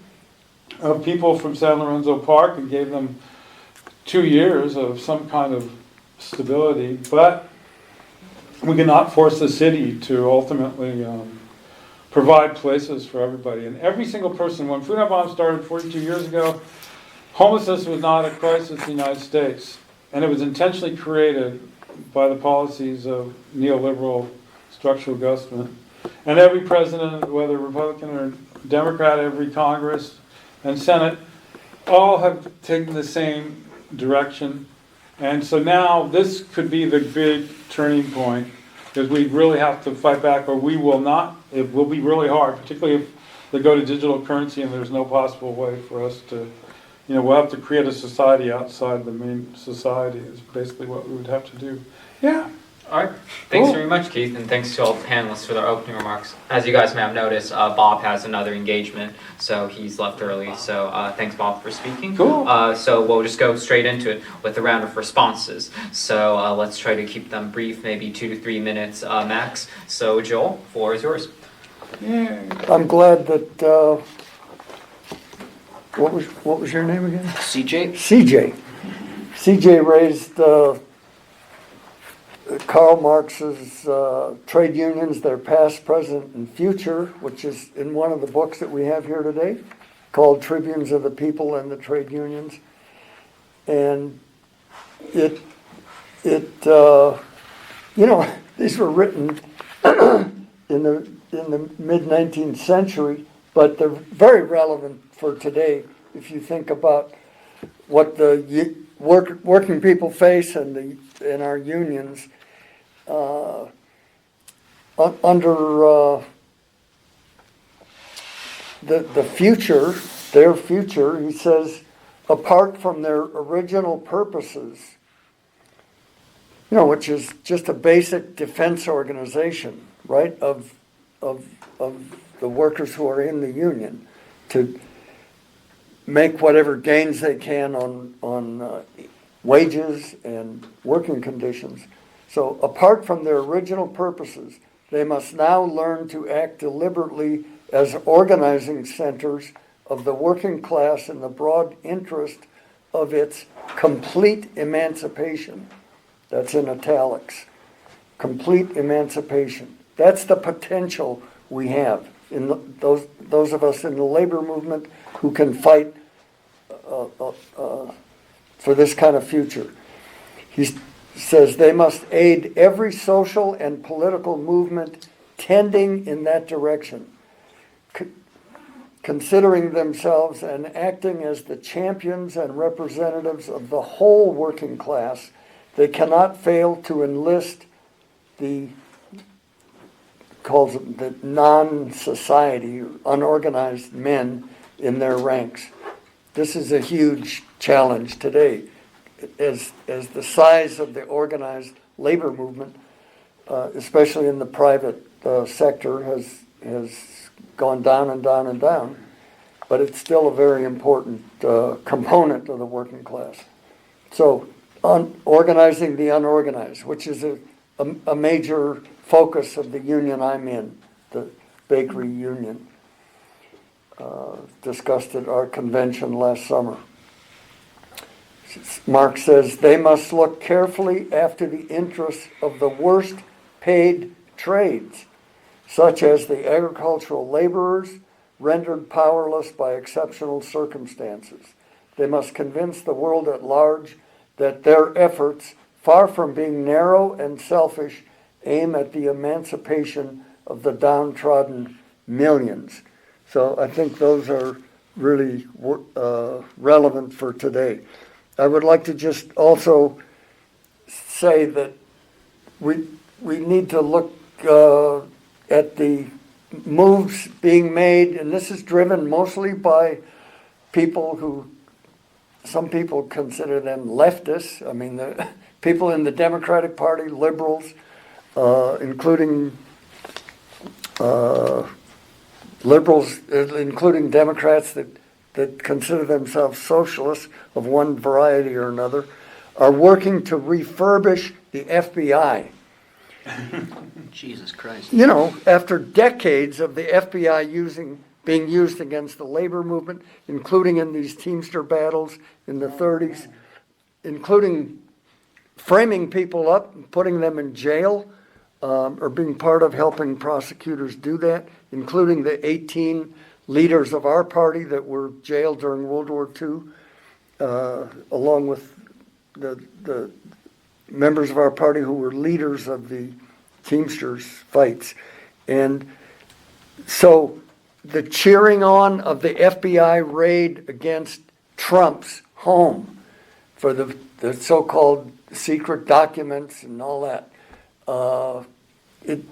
of people from San Lorenzo Park and gave them 2 years of some kind of stability, but we cannot force the city to ultimately provide places for everybody. And every single person, when Food Not Bombs started 42 years ago, homelessness was not a crisis in the United States. And it was intentionally created by the policies of neoliberal structural adjustment. And every president, whether Republican or Democrat, every Congress and Senate, all have taken the same direction. And so now this could be the big turning point, because we really have to fight back, or we will not. It will be really hard, particularly if they go to digital currency and there's no possible way for us to, we'll have to create a society outside the main society is basically what we would have to do. Yeah. All right. Thanks Cool. very much, Keith, and thanks to all the panelists for their opening remarks. As you guys may have noticed, Bob has another engagement, so he's left early. So thanks, Bob, for speaking. Cool. So we'll just go straight into it with a round of responses. So let's try to keep them brief, maybe 2 to 3 minutes max. So Joel, floor is yours. Yeah. I'm glad that, what was your name again? CJ? CJ raised Karl Marx's trade unions, their past, present, and future, which is in one of the books that we have here today, called Tribunes of the People and the Trade Unions. And these were written in the mid-19th century, but they're very relevant for today if you think about what the working people face and our unions under the future, their future. He says, apart from their original purposes, which is just a basic defense organization, right, of the workers who are in the union, to make whatever gains they can on wages and working conditions. So apart from their original purposes, they must now learn to act deliberately as organizing centers of the working class in the broad interest of its complete emancipation. That's in italics. Complete emancipation. That's the potential we have in those of us in the labor movement who can fight for this kind of future. He says they must aid every social and political movement tending in that direction, considering themselves and acting as the champions and representatives of the whole working class, they cannot fail to enlist the calls them the non-society, unorganized men in their ranks. This is a huge challenge today, as the size of the organized labor movement, especially in the private sector, has gone down and down and down, but it's still a very important component of the working class. So, organizing the unorganized, which is a major focus of the union I'm in, the bakery union, discussed at our convention last summer. Marx says, they must look carefully after the interests of the worst paid trades, such as the agricultural laborers rendered powerless by exceptional circumstances. They must convince the world at large that their efforts, far from being narrow and selfish, aim at the emancipation of the downtrodden millions. So I think those are really relevant for today. I would like to just also say that we need to look at the moves being made, and this is driven mostly by people who, some people consider them leftists. I mean, the people in the Democratic Party, liberals, including liberals, including Democrats that consider themselves socialists of one variety or another, are working to refurbish the FBI. Jesus Christ. You know, after decades of the FBI being used against the labor movement, including in these Teamster battles in the 30s, including framing people up and putting them in jail, or being part of helping prosecutors do that, including the 18 leaders of our party that were jailed during World War II, along with the members of our party who were leaders of the Teamsters fights. And so the cheering on of the FBI raid against Trump's home for the so-called secret documents and all that, it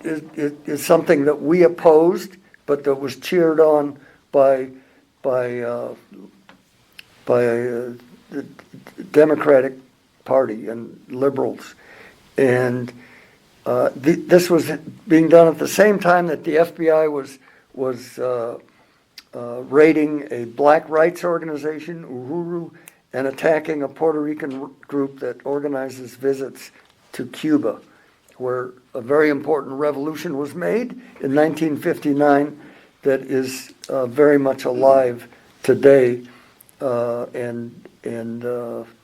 is something that we opposed, but that was cheered on by the Democratic Party and liberals. And this was being done at the same time that the FBI was raiding a black rights organization, Uhuru, and attacking a Puerto Rican group that organizes visits to Cuba, where a very important revolution was made in 1959 that is very much alive today. And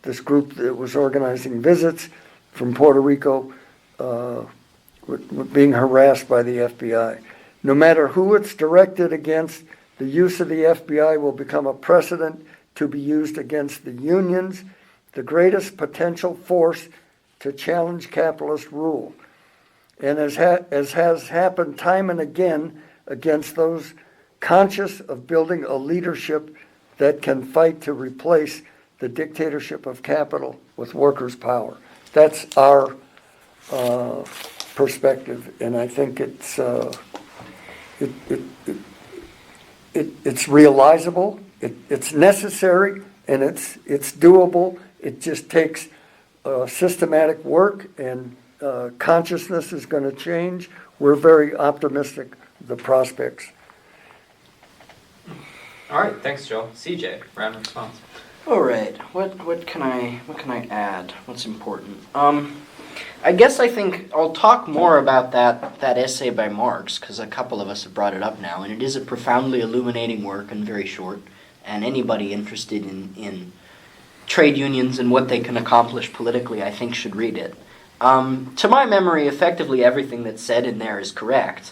this group that was organizing visits from Puerto Rico were being harassed by the FBI. No matter who it's directed against, the use of the FBI will become a precedent to be used against the unions, the greatest potential force to challenge capitalist rule. And as has happened time and again against those conscious of building a leadership that can fight to replace the dictatorship of capital with workers' power. That's our perspective, and I think it's realizable, it's necessary, and it's doable. It just takes systematic work, and consciousness is going to change. We're very optimistic of the prospects. All right, thanks, Joel. CJ, round of response. All right. What can I add? What's important? I guess I think I'll talk more about that essay by Marx, because a couple of us have brought it up now, and it is a profoundly illuminating work and very short, and anybody interested in trade unions and what they can accomplish politically, I think, should read it. To my memory, effectively everything that's said in there is correct,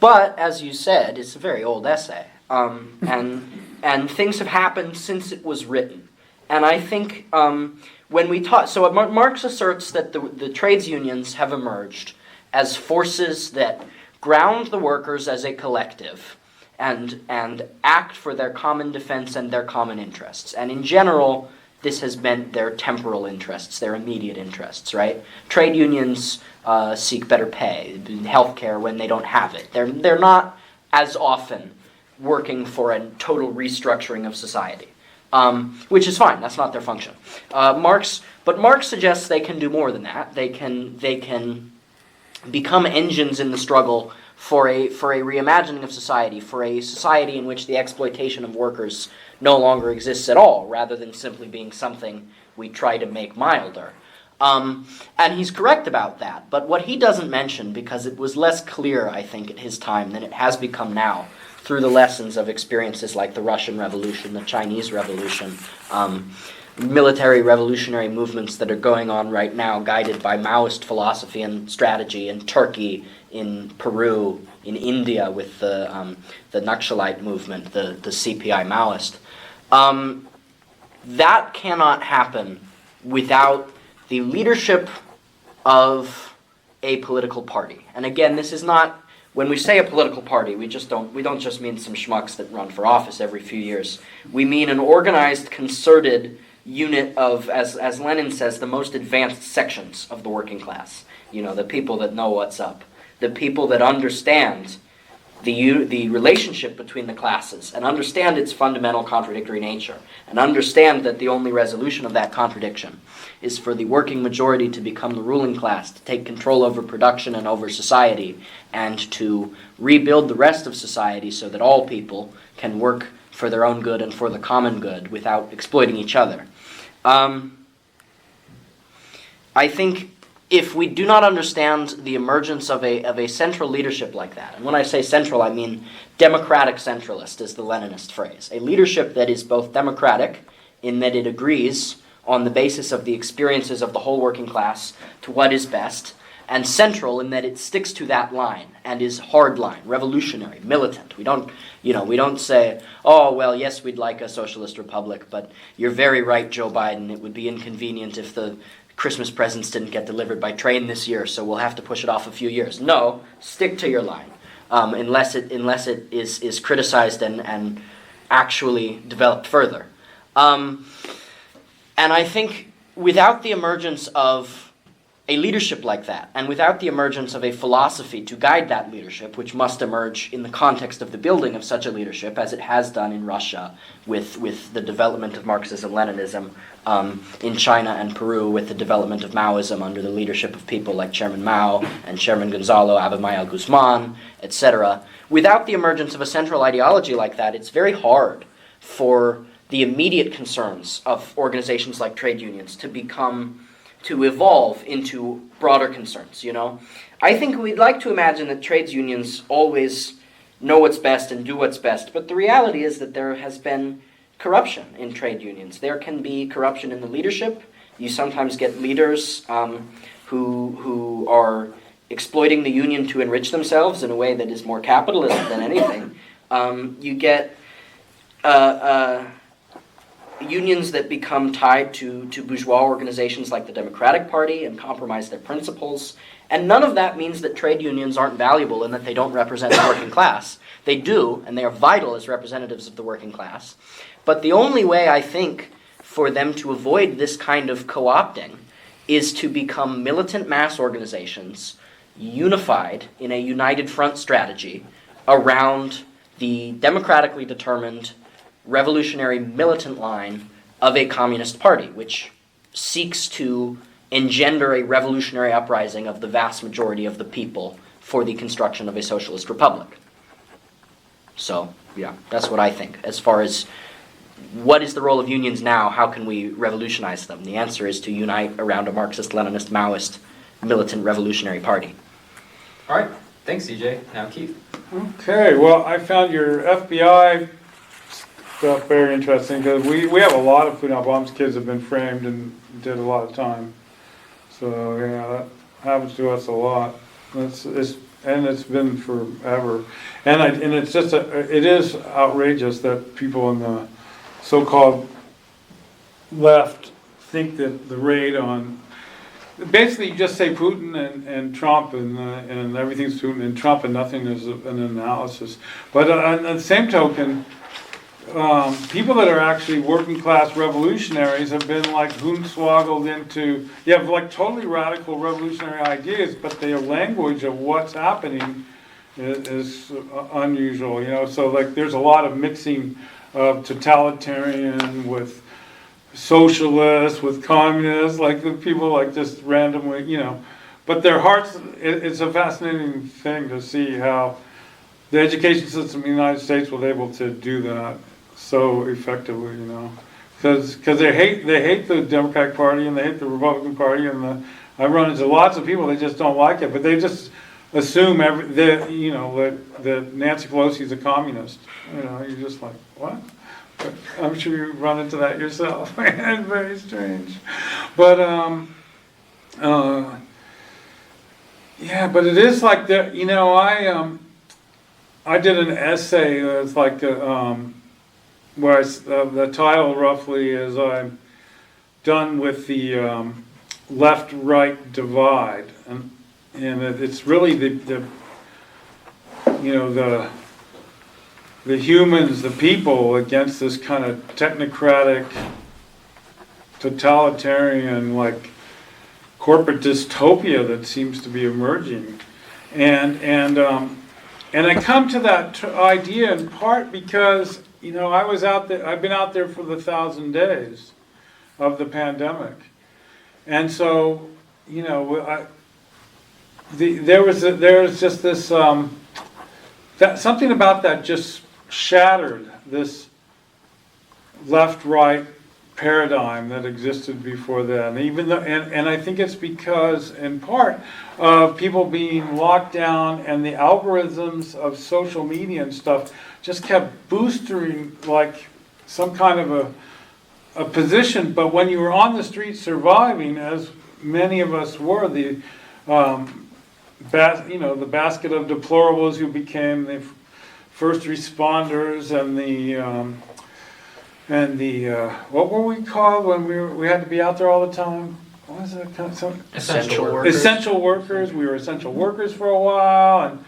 but as you said, it's a very old essay, and things have happened since it was written. And I think when we talk, so Marx asserts that the trades unions have emerged as forces that ground the workers as a collective and act for their common defense and their common interests. And in general, this has meant their temporal interests, their immediate interests, right? Trade unions seek better pay, healthcare when they don't have it. They're not as often working for a total restructuring of society, which is fine. That's not their function. But Marx suggests they can do more than that. They can become engines in the struggle for a reimagining of society, for a society in which the exploitation of workers no longer exists at all, rather than simply being something we try to make milder. And he's correct about that. But what he doesn't mention, because it was less clear, I think, at his time than it has become now, through the lessons of experiences like the Russian Revolution, the Chinese Revolution, military revolutionary movements that are going on right now, guided by Maoist philosophy and strategy in Turkey, in Peru, in India with the Naxalite movement, the CPI Maoist. That cannot happen without the leadership of a political party. And again, this is not, when we say a political party, we don't just mean some schmucks that run for office every few years. We mean an organized, concerted unit of, as Lenin says, the most advanced sections of the working class. The people that know what's up. The people that understand the relationship between the classes and understand its fundamental contradictory nature and understand that the only resolution of that contradiction is for the working majority to become the ruling class, to take control over production and over society, and to rebuild the rest of society so that all people can work for their own good and for the common good without exploiting each other. I think if we do not understand the emergence of a central leadership like that, and when I say central, I mean democratic centralist is the Leninist phrase, a leadership that is both democratic in that it agrees on the basis of the experiences of the whole working class to what is best, and central in that it sticks to that line and is hard line, revolutionary, militant. We don't say, oh, well, yes, we'd like a socialist republic, but you're very right, Joe Biden, it would be inconvenient if the Christmas presents didn't get delivered by train this year, so we'll have to push it off a few years. No, stick to your line, unless it is criticized and actually developed further. And I think without the emergence of a leadership like that, and without the emergence of a philosophy to guide that leadership, which must emerge in the context of the building of such a leadership, as it has done in Russia with the development of Marxism-Leninism, in China and Peru with the development of Maoism under the leadership of people like Chairman Mao and Chairman Gonzalo Abamayel Guzman, etc. Without the emergence of a central ideology like that, it's very hard for the immediate concerns of organizations like trade unions to evolve into broader concerns, I think we'd like to imagine that trades unions always know what's best and do what's best, but the reality is that there has been corruption in trade unions. There can be corruption in the leadership. You sometimes get leaders who are exploiting the union to enrich themselves in a way that is more capitalist than anything. You get unions that become tied to bourgeois organizations like the Democratic Party and compromise their principles. And none of that means that trade unions aren't valuable and that they don't represent the working class. They do, and they are vital as representatives of the working class. But the only way, I think, for them to avoid this kind of co-opting is to become militant mass organizations unified in a united front strategy around the democratically determined revolutionary militant line of a communist party, which seeks to engender a revolutionary uprising of the vast majority of the people for the construction of a socialist republic. So, yeah, that's what I think. As far as what is the role of unions now, how can we revolutionize them? The answer is to unite around a Marxist-Leninist, Maoist, militant revolutionary party. All right. Thanks, CJ. Now, Keith. Okay, well, I found your FBI stuff very interesting because we have a lot of Food Not Bombs kids have been framed and did a lot of time. So, yeah, that happens to us a lot. It's been forever. And it's just, it is outrageous that people in the so-called left think that the raid on basically you just say Putin and Trump and everything's Putin and Trump and nothing is an analysis. But on the same token, people that are actually working class revolutionaries have been like hornswoggled into, you have like totally radical revolutionary ideas, but their language of what's happening is unusual, you know. So like there's a lot of mixing of totalitarian with socialist, with communists, like the people like just randomly, you know. But their hearts, it's a fascinating thing to see how the education system in the United States was able to do that so effectively, you know, because they hate the Democratic Party and they hate the Republican Party, and I run into lots of people, they just don't like it, but they just assume that Nancy Pelosi's a communist. You know, you're just like, what? But I'm sure you run into that yourself. It's very strange, but yeah, but it is like that. You know, I did an essay. It's like where the title roughly is I'm done with the left-right divide, and it's really the humans, the people, against this kind of technocratic, totalitarian, like corporate dystopia that seems to be emerging, and I come to that idea in part because, you know, I was out there. I've been out there for the 1,000 days of the pandemic, and so, you know, there was just this that something about that just shattered this left-right paradigm that existed before then. Even though, and I think it's because, in part, of people being locked down and the algorithms of social media and stuff just kept boosting like some kind of a position. But when you were on the street surviving, as many of us were, the basket of deplorables who became the first responders and the what were we called when we had to be out there all the time? What was that? Essential workers. Essential workers. We were essential workers for a while,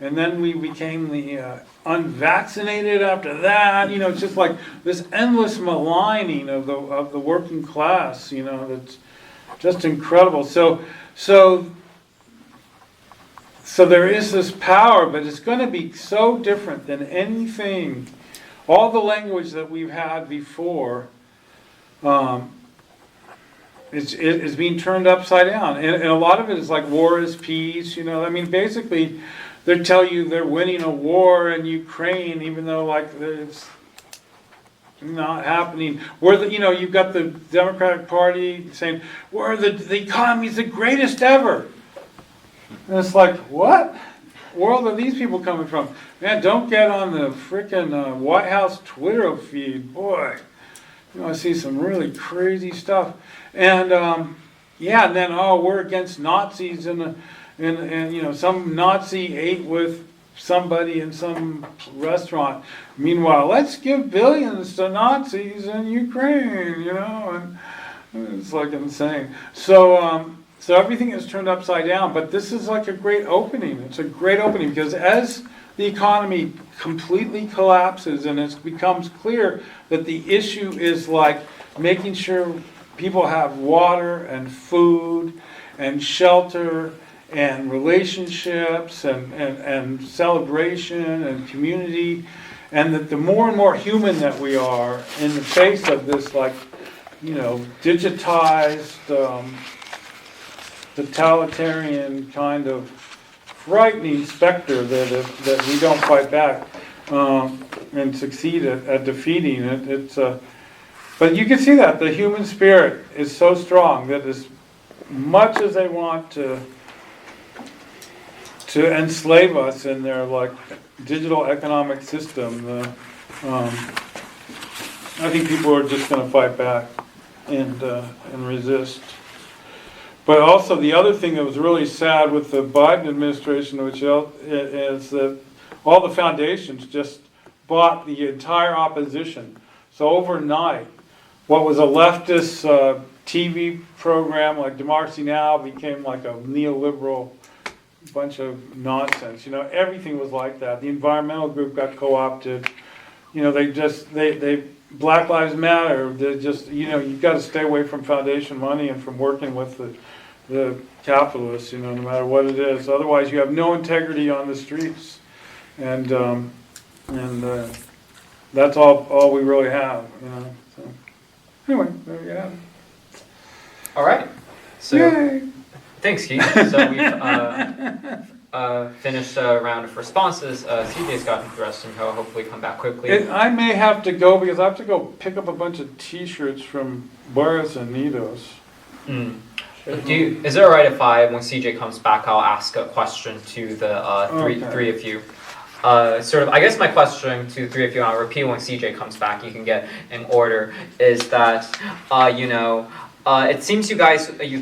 and then we became the unvaccinated after that. You know, it's just like this endless maligning of the working class. You know, that's just incredible. So there is this power, but it's going to be so different than anything. All the language that we've had before is being turned upside down. And a lot of it is like war is peace, you know. I mean, basically, they tell you they're winning a war in Ukraine, even though, like, it's not happening. You've got the Democratic Party saying, the economy's the greatest ever. And it's like, what world are these people coming from? Man, don't get on the frickin' White House Twitter feed. Boy, I see some really crazy stuff. And and then we're against Nazis and some Nazi ate with somebody in some restaurant. Meanwhile, let's give billions to Nazis in Ukraine, you know, and it's like insane. So everything is turned upside down, but this is like a great opening. It's a great opening because as the economy completely collapses and it becomes clear that the issue is like making sure people have water and food and shelter and relationships and celebration and community, and that the more and more human that we are in the face of this, like, you know, digitized, totalitarian kind of frightening specter that we don't fight back and succeed at defeating it. But you can see that the human spirit is so strong that as much as they want to enslave us in their like digital economic system, I think people are just going to fight back and resist. But also the other thing that was really sad with the Biden administration, which is that all the foundations just bought the entire opposition. So overnight, what was a leftist TV program like Democracy Now! Became like a neoliberal bunch of nonsense. Everything was like that. The environmental group got co-opted. They Black Lives Matter. They just, you've got to stay away from foundation money and from working with the capitalists, no matter what it is. Otherwise, you have no integrity on the streets, and that's all we really have. So anyway, there you have it. All right. So Yay. thanks, Keith. So we've finished a round of responses. CJ's gotten dressed and he'll hopefully come back quickly. I may have to go because I have to go pick up a bunch of T-shirts from Boris and Nidos. Mm. Is it alright if when CJ comes back, I'll ask a question to the three of you? I guess my question to the three of you, and I'll repeat when CJ comes back, you can get in order, is that, it seems you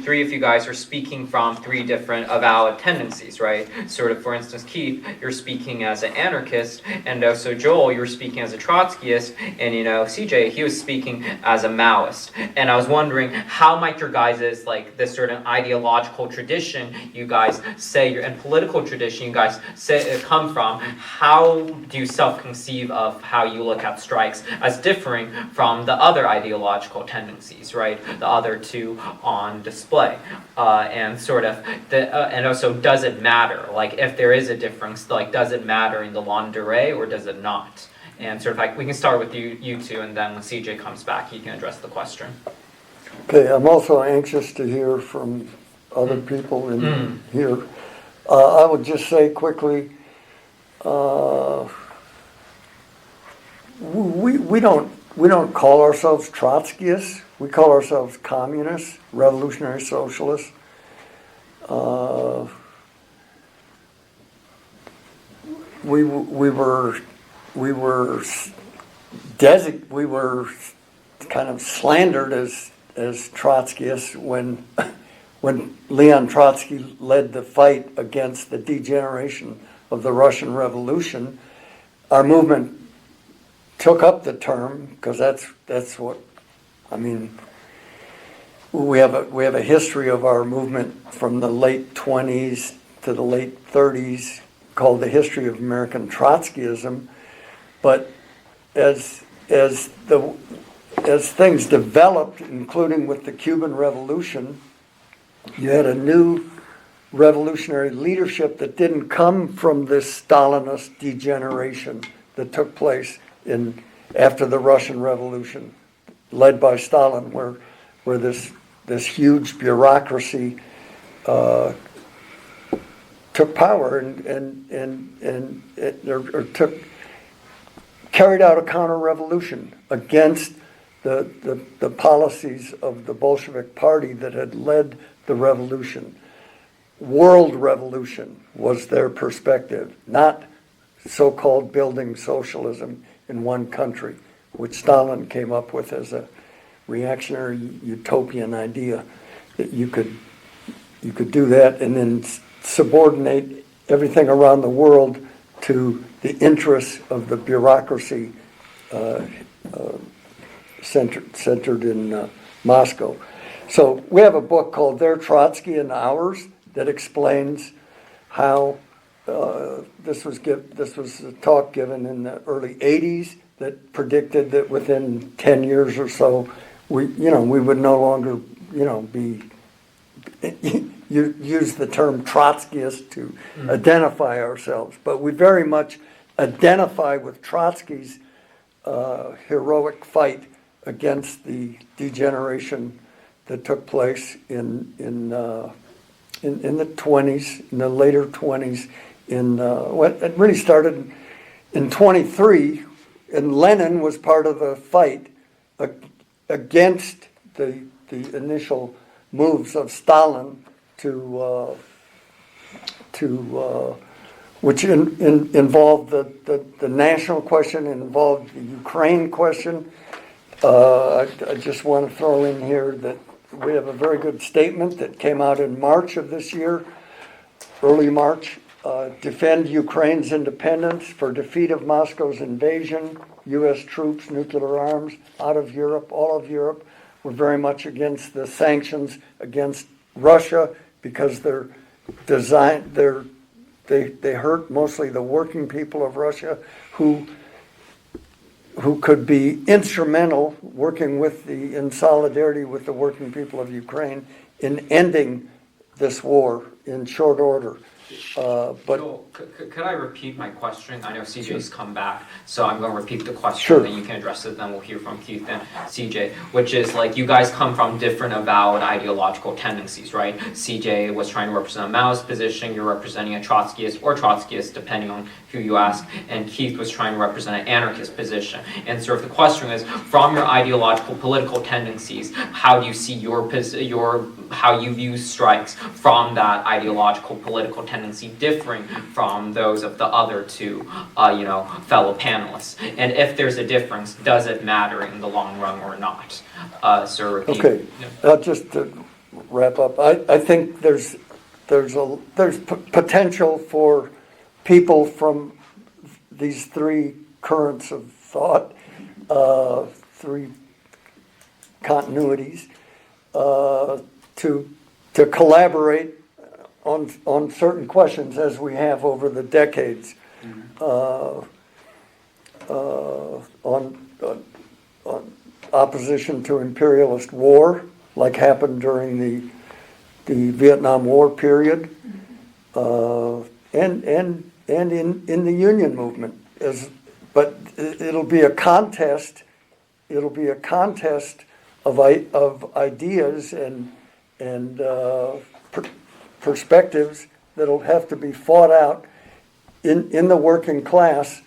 three of you guys are speaking from three different avowed tendencies, right? For instance, Keith, you're speaking as an anarchist, and also Joel, you're speaking as a Trotskyist, and CJ, he was speaking as a Maoist. And I was wondering, how might your guys' this certain ideological tradition you guys say, and political tradition you guys say come from, how do you self-conceive of how you look at strikes as differing from the other ideological tendencies, right? The other two on display, and also, does it matter? If there is a difference, does it matter in the longue durée or does it not? And we can start with you two, and then when CJ comes back, he can address the question. Okay, I'm also anxious to hear from other people in here. I would just say quickly, we don't call ourselves Trotskyists. We call ourselves communists, revolutionary socialists. We were kind of slandered as Trotskyists when Leon Trotsky led the fight against the degeneration of the Russian Revolution. Our movement took up the term because that's what. I mean, we have a history of our movement from the late 20s to the late 30s called the history of American Trotskyism. But as things developed, including with the Cuban Revolution, you had a new revolutionary leadership that didn't come from this Stalinist degeneration that took place after the Russian Revolution, led by Stalin, where this huge bureaucracy took power and carried out a counter-revolution against the policies of the Bolshevik Party that had led the revolution. World revolution was their perspective, not so-called building socialism in one country, which Stalin came up with as a reactionary utopian idea that you could do that and then subordinate everything around the world to the interests of the bureaucracy centered in Moscow. So we have a book called Their Trotsky and Ours that explains how this was a talk given in the early 80s that predicted that within 10 years or so, we would no longer, be use the term Trotskyist to identify ourselves. But we very much identify with Trotsky's heroic fight against the degeneration that took place in the 20s, in the later 20s. It really started in 23. And Lenin was part of the fight against the initial moves of Stalin which involved the national question, involved the Ukraine question. I just want to throw in here that we have a very good statement that came out in March of this year, early March. Defend Ukraine's independence for defeat of Moscow's invasion, U.S. troops, nuclear arms, out of Europe, all of Europe. were very much against the sanctions against Russia because they're designed, they hurt mostly the working people of Russia who could be instrumental working in solidarity with the working people of Ukraine in ending this war in short order. But Joel, could I repeat my question? I know CJ's come back, so I'm going to repeat the question, Sure. and you can address it, then we'll hear from Keith and CJ, which is like you guys come from different avowed ideological tendencies, right? CJ was trying to represent a Maoist position, you're representing a Trotskyist or Trotskyist, depending on who you ask, and Keith was trying to represent an anarchist position. And so if the question is, from your ideological political tendencies, how do you see how you view strikes from that ideological political tendency differing from those of the other two, fellow panelists? And if there's a difference, does it matter in the long run or not? So repeat. okay, just to wrap up, I think there's potential for people from these three currents of thought, three continuities, to collaborate on certain questions as we have over the decades, on opposition to imperialist war, like happened during the Vietnam War period, and in the union movement. But it'll be a contest. It'll be a contest of ideas and perspectives that'll have to be fought out in the working class.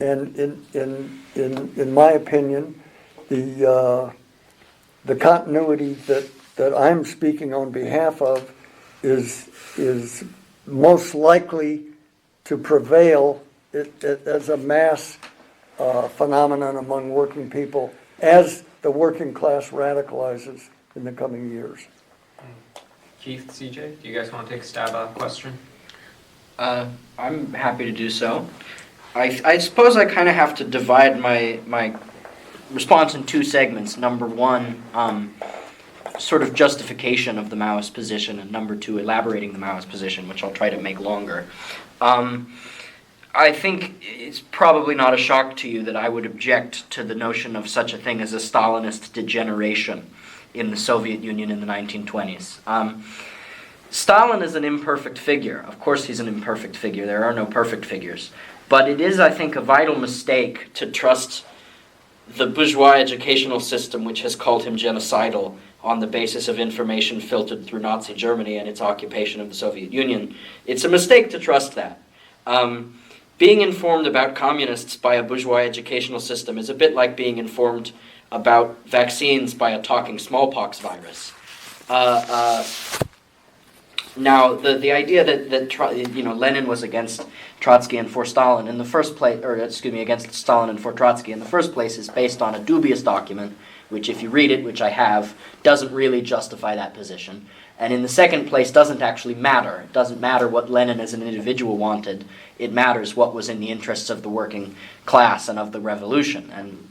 And in my opinion, the continuity that I'm speaking on behalf of is most likely to prevail as a mass phenomenon among working people as the working class radicalizes in the coming years. Keith, CJ, do you guys want to take a stab at a question? I'm happy to do so. I suppose I kind of have to divide my response in two segments. Number one, sort of justification of the Maoist position, and number two, elaborating the Maoist position, which I'll try to make longer. I think it's probably not a shock to you that I would object to the notion of such a thing as a Stalinist degeneration in the Soviet Union in the 1920s. Stalin is an imperfect figure. Of course he's an imperfect figure. There are no perfect figures. But it is, I think, a vital mistake to trust the bourgeois educational system, which has called him genocidal on the basis of information filtered through Nazi Germany and its occupation of the Soviet Union. It's a mistake to trust that. Being informed about communists by a bourgeois educational system is a bit like being informed about vaccines by a talking smallpox virus. Now, the idea that Lenin was against Trotsky and for Stalin in the first place, against Stalin and for Trotsky in the first place, is based on a dubious document, which, if you read it, which I have, doesn't really justify that position. And in the second place, doesn't actually matter. It doesn't matter what Lenin as an individual wanted. It matters what was in the interests of the working class and of the revolution. And,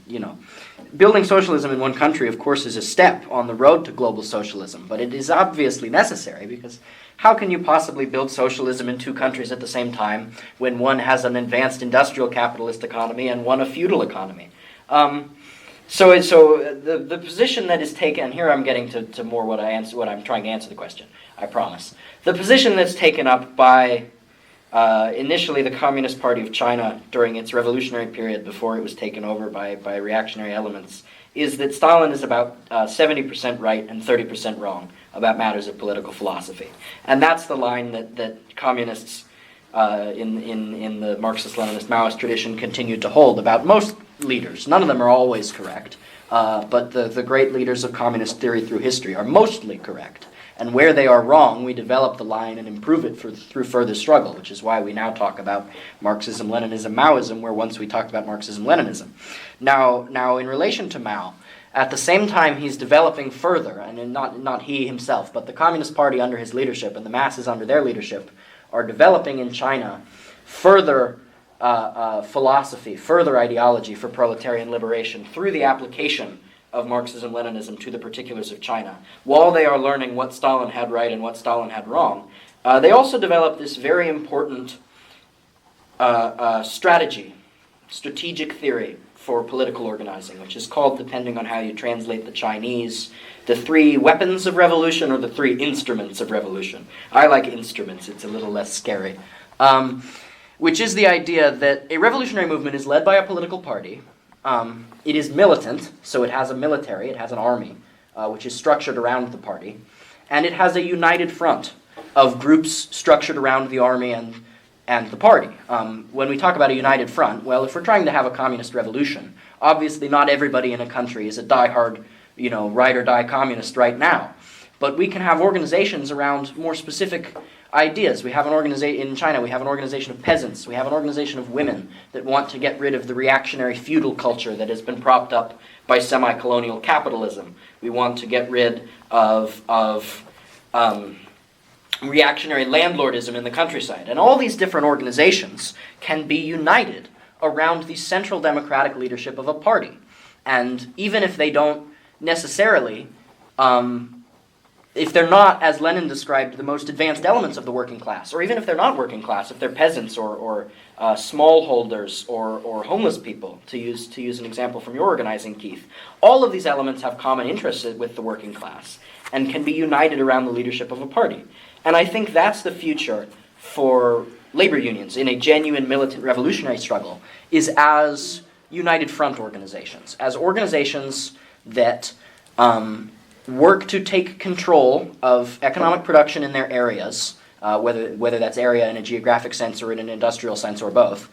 building socialism in one country, of course, is a step on the road to global socialism. But it is obviously necessary, because how can you possibly build socialism in two countries at the same time when one has an advanced industrial capitalist economy and one a feudal economy? So the position that is taken, and here I'm getting to more what I'm trying to answer the question, I promise. The position that's taken up by initially the Communist Party of China during its revolutionary period before it was taken over by reactionary elements is that Stalin is about 70% right and 30% wrong about matters of political philosophy. And that's the line that communists in the Marxist-Leninist Maoist tradition continued to hold about most leaders. None of them are always correct, but the great leaders of communist theory through history are mostly correct. And where they are wrong, we develop the line and improve it through further struggle, which is why we now talk about Marxism, Leninism, Maoism, where once we talked about Marxism, Leninism. Now, in relation to Mao, at the same time he's developing further, and not he himself, but the Communist Party under his leadership and the masses under their leadership are developing in China further philosophy, further ideology for proletarian liberation through the application of Marxism-Leninism to the particulars of China. While they are learning what Stalin had right and what Stalin had wrong, they also developed this very important strategic theory for political organizing, which is called, depending on how you translate the Chinese, the 3 weapons of revolution or the 3 instruments of revolution. I like instruments, it's a little less scary. Which is the idea that a revolutionary movement is led by a political party. It is militant, so it has a military, it has an army, which is structured around the party. And it has a united front of groups structured around the army and the party. When we talk about a united front, well, if we're trying to have a communist revolution, obviously not everybody in a country is a diehard, ride or die communist right now. But we can have organizations around more specific ideas. We have an organization in China, we have an organization of peasants, we have an organization of women that want to get rid of the reactionary feudal culture that has been propped up by semi-colonial capitalism. We want to get rid of reactionary landlordism in the countryside. And all these different organizations can be united around the central democratic leadership of a party. And even if they don't necessarily, if they're not, as Lenin described, the most advanced elements of the working class, or even if they're not working class, if they're peasants or smallholders or homeless people, to use an example from your organizing, Keith, all of these elements have common interests with the working class and can be united around the leadership of a party. And I think that's the future for labor unions in a genuine militant revolutionary struggle, is as united front organizations, as organizations that work to take control of economic production in their areas, whether that's area in a geographic sense or in an industrial sense or both,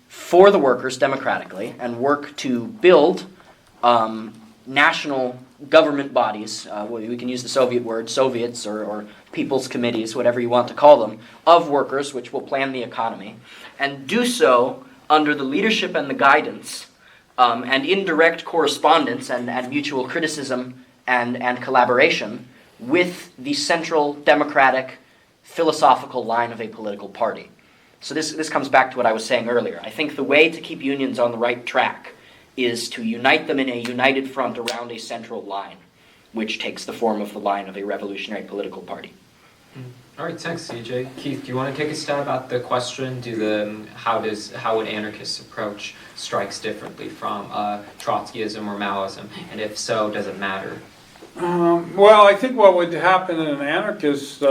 for the workers democratically, and work to build national government bodies, we can use the Soviet word, Soviets or people's committees, whatever you want to call them, of workers which will plan the economy, and do so under the leadership and the guidance and indirect correspondence and mutual criticism and collaboration with the central democratic philosophical line of a political party. So this comes back to what I was saying earlier. I think the way to keep unions on the right track is to unite them in a united front around a central line, which takes the form of the line of a revolutionary political party. All right, thanks, CJ. Keith, do you want to take a stab at the question? How would anarchists approach strikes differently from Trotskyism or Maoism? And if so, does it matter? Well, I think what would happen in an anarchist,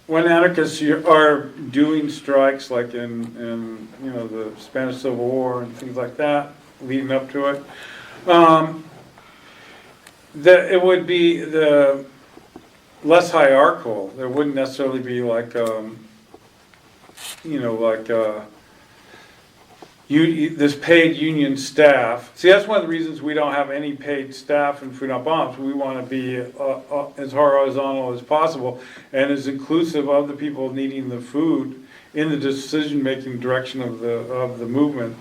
when anarchists are doing strikes, like in the Spanish Civil War and things like that, leading up to it, that it would be the less hierarchical. There wouldn't necessarily be like this paid union staff. See, that's one of the reasons we don't have any paid staff in Food on Bombs. We want to be as horizontal as possible and as inclusive of the people needing the food in the decision-making direction of the movement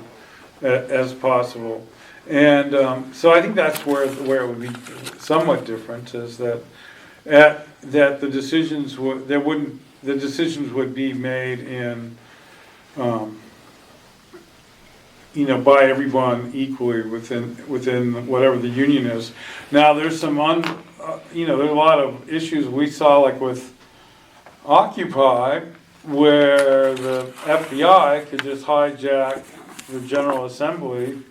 as possible. And so I think that's where it would be somewhat different, is that the decisions would be made in by everyone equally within whatever the union is. Now there's some there's a lot of issues we saw, like with Occupy, where the FBI could just hijack the General Assembly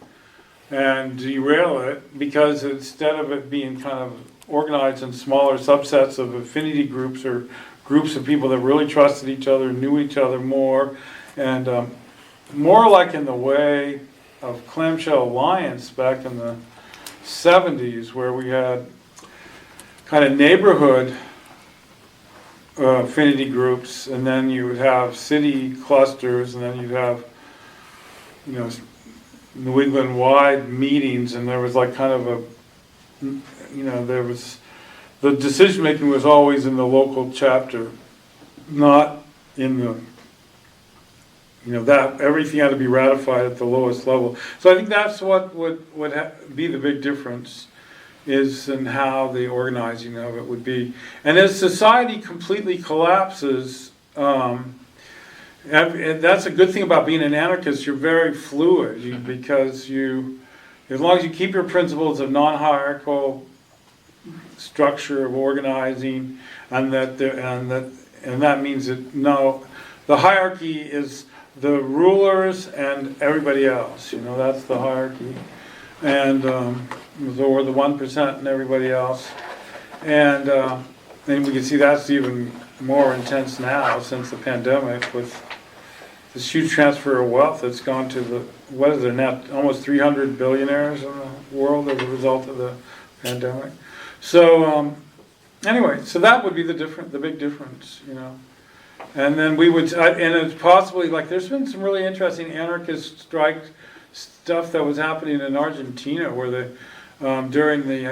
and derail it, because instead of it being kind of organized in smaller subsets of affinity groups or groups of people that really trusted each other, knew each other more, and more like in the way of Clamshell Alliance back in the 70s, where we had kind of neighborhood affinity groups, and then you would have city clusters, and then you'd have New England-wide meetings, and there was like kind of there was, the decision-making was always in the local chapter, not in the, that everything had to be ratified at the lowest level. So I think that's what would be the big difference, is in how the organizing of it would be. And as society completely collapses, and that's a good thing about being an anarchist, you're very fluid, because you as long as you keep your principles of non-hierarchical structure of organizing, and that means that the hierarchy is the rulers and everybody else. That's the hierarchy, and or the 1% and everybody else, and we can see that's even more intense now since the pandemic with this huge transfer of wealth that's gone to what is there now, almost 300 billionaires in the world as a result of the pandemic. So anyway, so that would be the big difference, And then we would, and it's possibly there's been some really interesting anarchist strike stuff that was happening in Argentina, where during the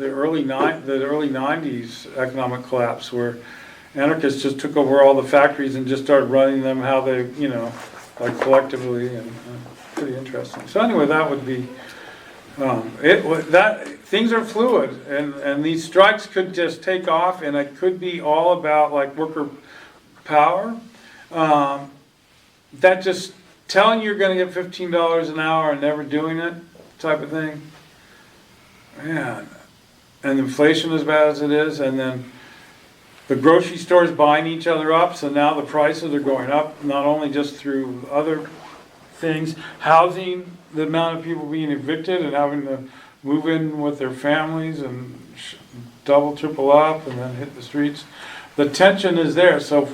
early 90s economic collapse, where anarchists just took over all the factories and just started running them how they, collectively, and pretty interesting. So anyway, that would be things are fluid, and these strikes could just take off, and it could be all about worker power. That just telling you're going to get $15 an hour and never doing it type of thing. Man, and inflation as bad as it is, and then the grocery stores buying each other up, so now the prices are going up, not only just through other things, housing, the amount of people being evicted and having to move in with their families and double, triple up and then hit the streets. The tension is there. So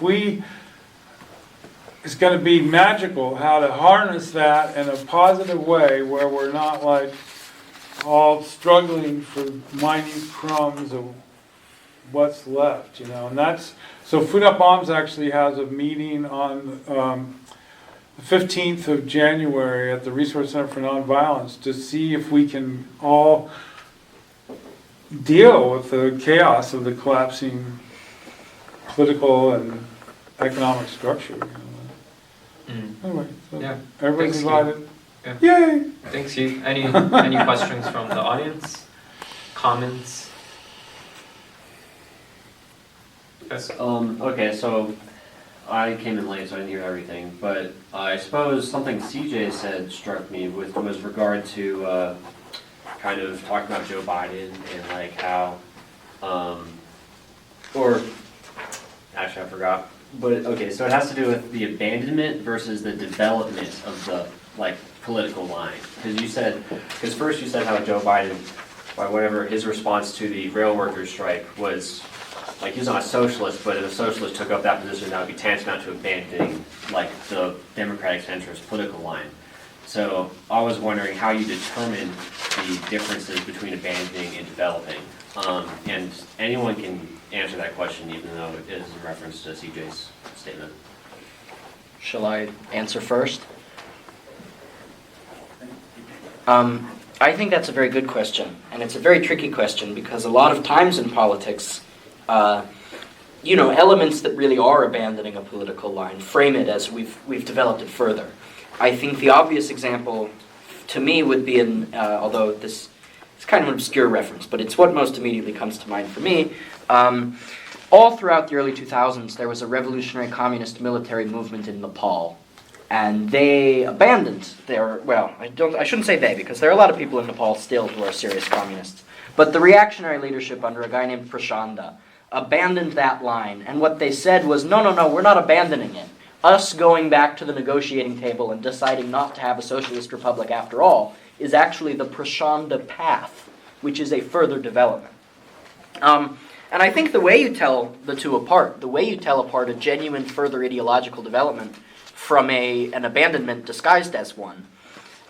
it's going to be magical how to harness that in a positive way where we're not all struggling for minute crumbs of what's left, and that's, so Food Up Moms actually has a meeting on the 15th of January at the Resource Center for Nonviolence to see if we can all deal with the chaos of the collapsing political and economic structure. Anyway, so Yeah. everybody's Thanks, invited. Yeah. Yay! Thanks, Hugh. Any questions from the audience? Comments? Yes. Okay, so I came in late, so I didn't hear everything, but I suppose something CJ said struck me was regard to kind of talking about Joe Biden and how, or actually I forgot, but okay, so it has to do with the abandonment versus the development of the political line, because first you said how Joe Biden, by whatever his response to the rail workers strike was. He's not a socialist, but if a socialist took up that position, that would be tantamount to abandoning, the Democratic centrist political line. So I was wondering how you determine the differences between abandoning and developing. And anyone can answer that question, even though it is in reference to CJ's statement. Shall I answer first? I think that's a very good question, and it's a very tricky question because a lot of times in politics, elements that really are abandoning a political line frame it as we've developed it further. I think the obvious example to me would be although this is kind of an obscure reference, but it's what most immediately comes to mind for me. All throughout the early 2000s, there was a revolutionary communist military movement in Nepal. And they abandoned I shouldn't say they, because there are a lot of people in Nepal still who are serious communists. But the reactionary leadership under a guy named Prachanda abandoned that line. And what they said was, no, we're not abandoning it. Us going back to the negotiating table and deciding not to have a socialist republic after all is actually the Prachanda path, which is a further development. And I think the way you tell the two apart, the way you tell apart a genuine further ideological development from an abandonment disguised as one,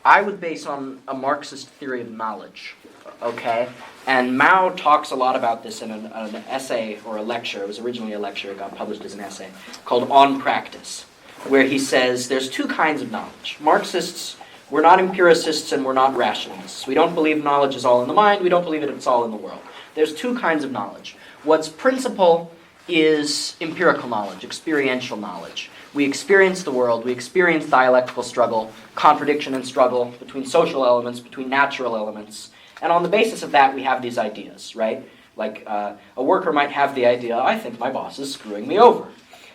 I would base on a Marxist theory of knowledge, okay? And Mao talks a lot about this in an essay or a lecture. It was originally a lecture, it got published as an essay, called On Practice, where he says there's two kinds of knowledge. Marxists, we're not empiricists and we're not rationalists. We don't believe knowledge is all in the mind, we don't believe it's all in the world. There's two kinds of knowledge. What's principal is empirical knowledge, experiential knowledge. We experience the world, we experience dialectical struggle, contradiction and struggle between social elements, between natural elements. And on the basis of that, we have these ideas, right? A worker might have the idea, I think my boss is screwing me over.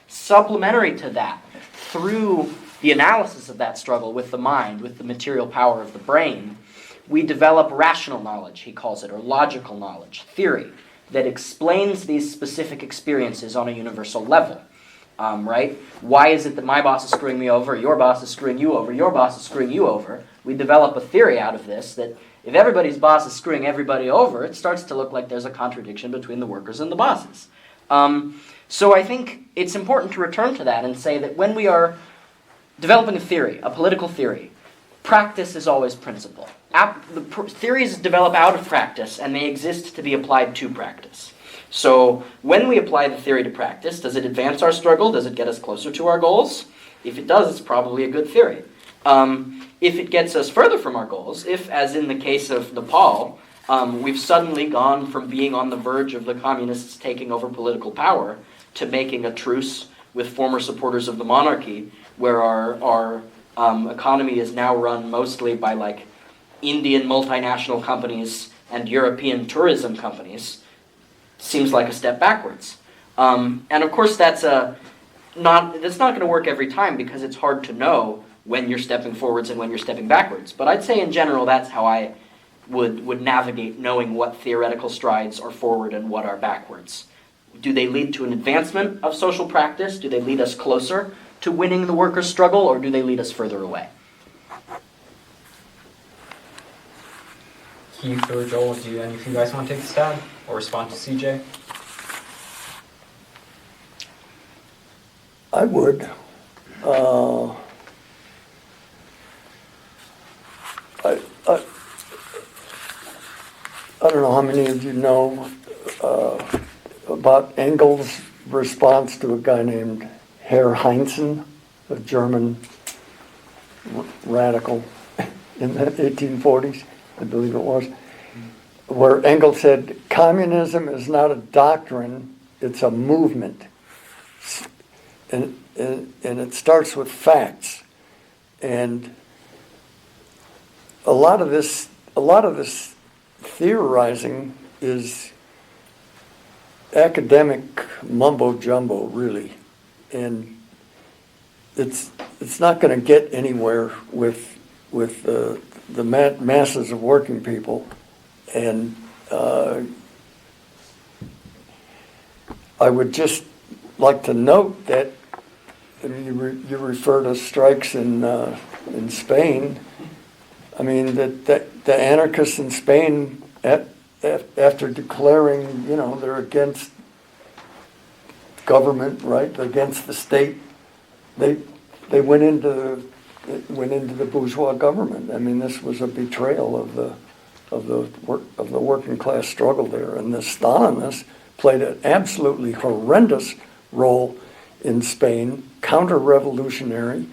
Supplementary to that, through the analysis of that struggle with the mind, with the material power of the brain, we develop rational knowledge, he calls it, or logical knowledge, theory, that explains these specific experiences on a universal level. Right? Why is it that my boss is screwing me over, your boss is screwing you over, your boss is screwing you over? We develop a theory out of this that if everybody's boss is screwing everybody over, it starts to look like there's a contradiction between the workers and the bosses. So I think it's important to return to that and say that when we are developing a theory, a political theory, practice is always principle. Theories develop out of practice, and they exist to be applied to practice. So when we apply the theory to practice, does it advance our struggle? Does it get us closer to our goals? If it does, it's probably a good theory. If it gets us further from our goals, if, as in the case of Nepal, we've suddenly gone from being on the verge of the communists taking over political power to making a truce with former supporters of the monarchy, where our economy is now run mostly by like Indian multinational companies and European tourism companies, seems like a step backwards. And of course that's not going to work every time, because it's hard to know when you're stepping forwards and when you're stepping backwards. But I'd say in general that's how I would navigate knowing what theoretical strides are forward and what are backwards. Do they lead to an advancement of social practice? Do they lead us closer to winning the workers' struggle, or do they lead us further away? Keith or Joel, do any of you guys want to take a stab or respond to CJ? I would. I don't know how many of you know about Engels' response to a guy named Herr Heinzen, a German radical in the 1840s, I believe it was, where Engels said, communism is not a doctrine, it's a movement. And it starts with facts. And a lot of this theorizing is academic mumbo jumbo, really, and it's not going to get anywhere with the masses of working people. And I would just like to note that, I mean, you refer to strikes in Spain. I mean, that the anarchists in Spain, after declaring, they're against government, right, against the state, they went into the bourgeois government. I mean, this was a betrayal of the working class struggle there, and the Stalinists played an absolutely horrendous role in Spain, counter-revolutionary,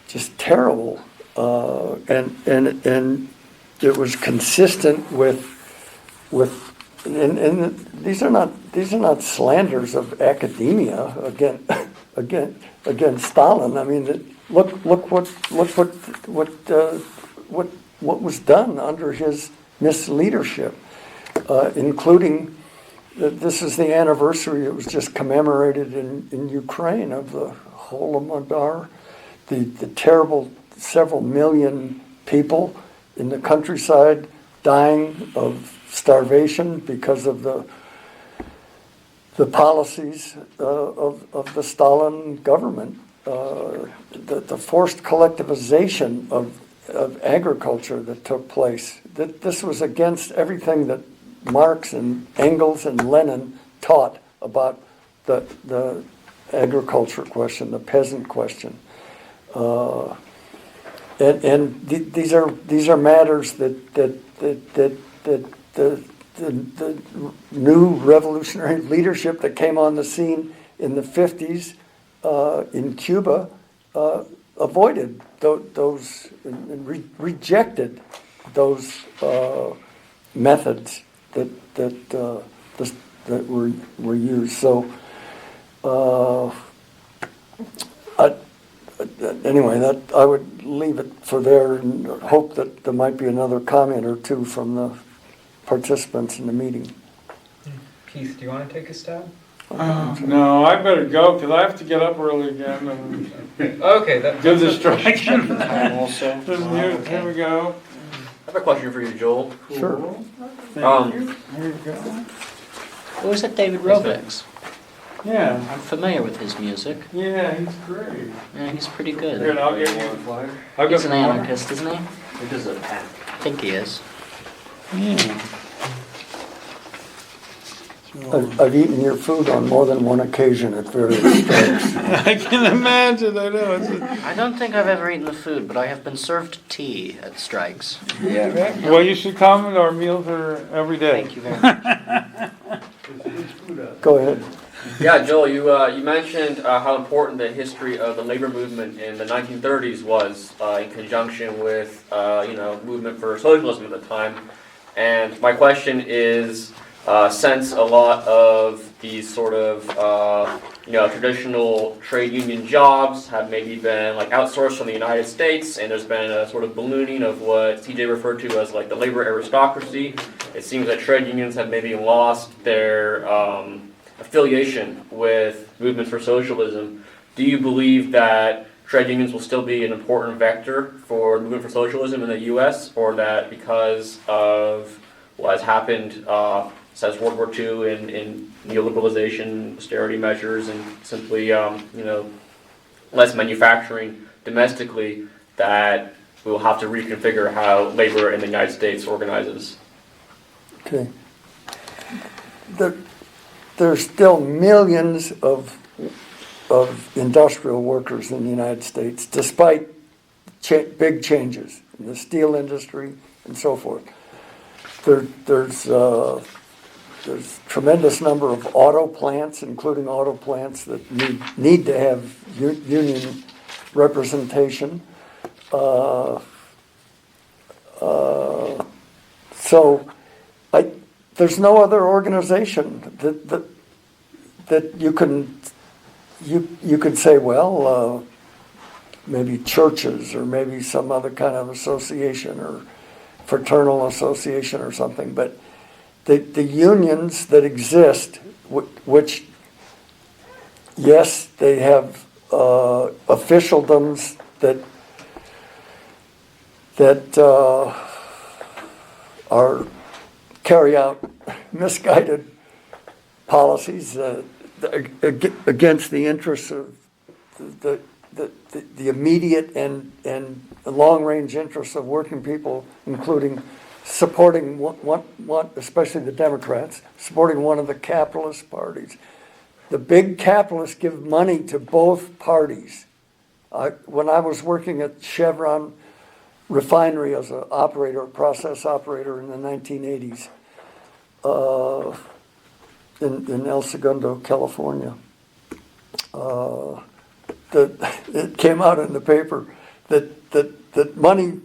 just terrible, and it was consistent with and these are not slanders of academia against Stalin. I mean, look what was done under his misleadership, including. This is the anniversary, it was just commemorated in Ukraine, of the Holodomor, the terrible several million people in the countryside dying of starvation because of the policies of the Stalin government. The forced collectivization of agriculture that took place. This was against everything that Marx and Engels and Lenin taught about the agriculture question, the peasant question, and these are matters that the new revolutionary leadership that came on the scene in the 50s in Cuba avoided those and rejected those methods that were used. So anyway, that I would leave it for there and hope that there might be another comment or two from the participants in the meeting. Keith, do you want to take a stab? No, I better go, because I have to get up early again and Okay, do the striking. Time also. Here we go. I have a question for you, Joel. Sure. Thank you. Here you go. Who is that? David Robex. Yeah, I'm familiar with his music. yeah, he's great. Yeah, he's pretty Here, good. I'll get you. I've got He's an some more. anarchist, isn't he? It is a pack. I think he is. Yeah. I've eaten your food on more than one occasion at various times. I can imagine, I know. I don't think I've ever eaten the food, but I have been served tea at strikes. Well, you should come, our meals are every day. Thank you very much. Go ahead. Yeah, Joel, you mentioned how important the history of the labor movement in the 1930s was in conjunction with movement for socialism at the time. And my question is, since a lot of these sort of traditional trade union jobs have maybe been like outsourced from the United States, and there's been a sort of ballooning of what TJ referred to as like the labor aristocracy, it seems that trade unions have maybe lost their affiliation with movements for socialism. Do you believe that trade unions will still be an important vector for movement for socialism in the U.S., or that because of what has happened since World War II in neoliberalization, austerity measures, and simply less manufacturing domestically, that we will have to reconfigure how labor in the United States organizes? Okay. There's still millions of industrial workers in the United States, despite big changes in the steel industry and so forth. There's tremendous number of auto plants, including auto plants that need to have union representation. There's no other organization that you could say, well, maybe churches or maybe some other kind of association or fraternal association or something, but the unions that exist, which, yes, they have officialdoms that carry out misguided policies against the interests of the immediate and long-range interests of working people, including supporting one, especially the Democrats, supporting one of the capitalist parties. The big capitalists give money to both parties. When I was working at Chevron refinery as an operator, process operator in the 1980s, in El Segundo, California, it came out in the paper that money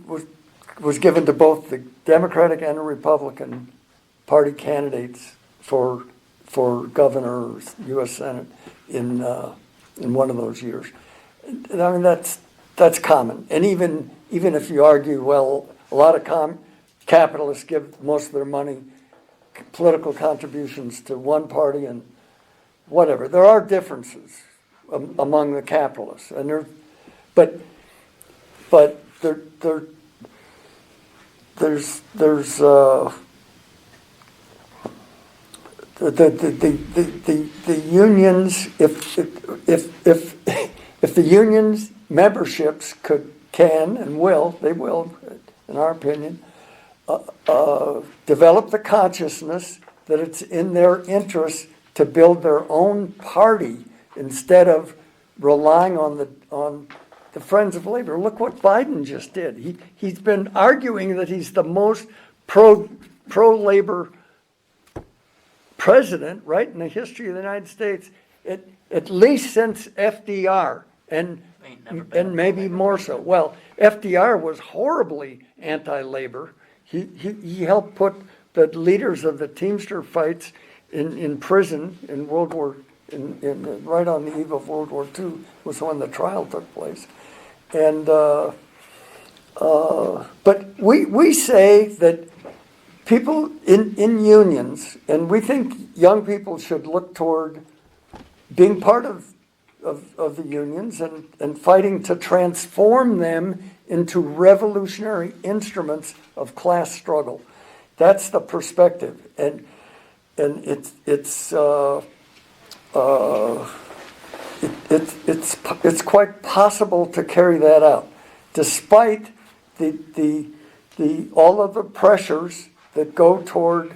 was given to both the Democratic and the Republican Party candidates for governor or U.S. Senate in one of those years. I mean, that's common. And even if you argue, well, a lot of capitalists give most of their money, political contributions to one party and whatever. There are differences among the capitalists, and there's the unions. If the unions memberships can and will, they will, in our opinion, develop the consciousness that it's in their interest to build their own party instead of relying on the Friends of Labor. Look what Biden just did. He's been arguing that he's the most pro-labor president, right, in the history of the United States, at least since FDR, and maybe more so. Well, FDR was horribly anti-labor. He helped put the leaders of the Teamster fights in prison in World War, right on the eve of World War II was when the trial took place. And but we say that people in unions, and we think young people should look toward being part of the unions and fighting to transform them into revolutionary instruments of class struggle. That's the perspective, and it's quite possible to carry that out, despite the all of the pressures that go toward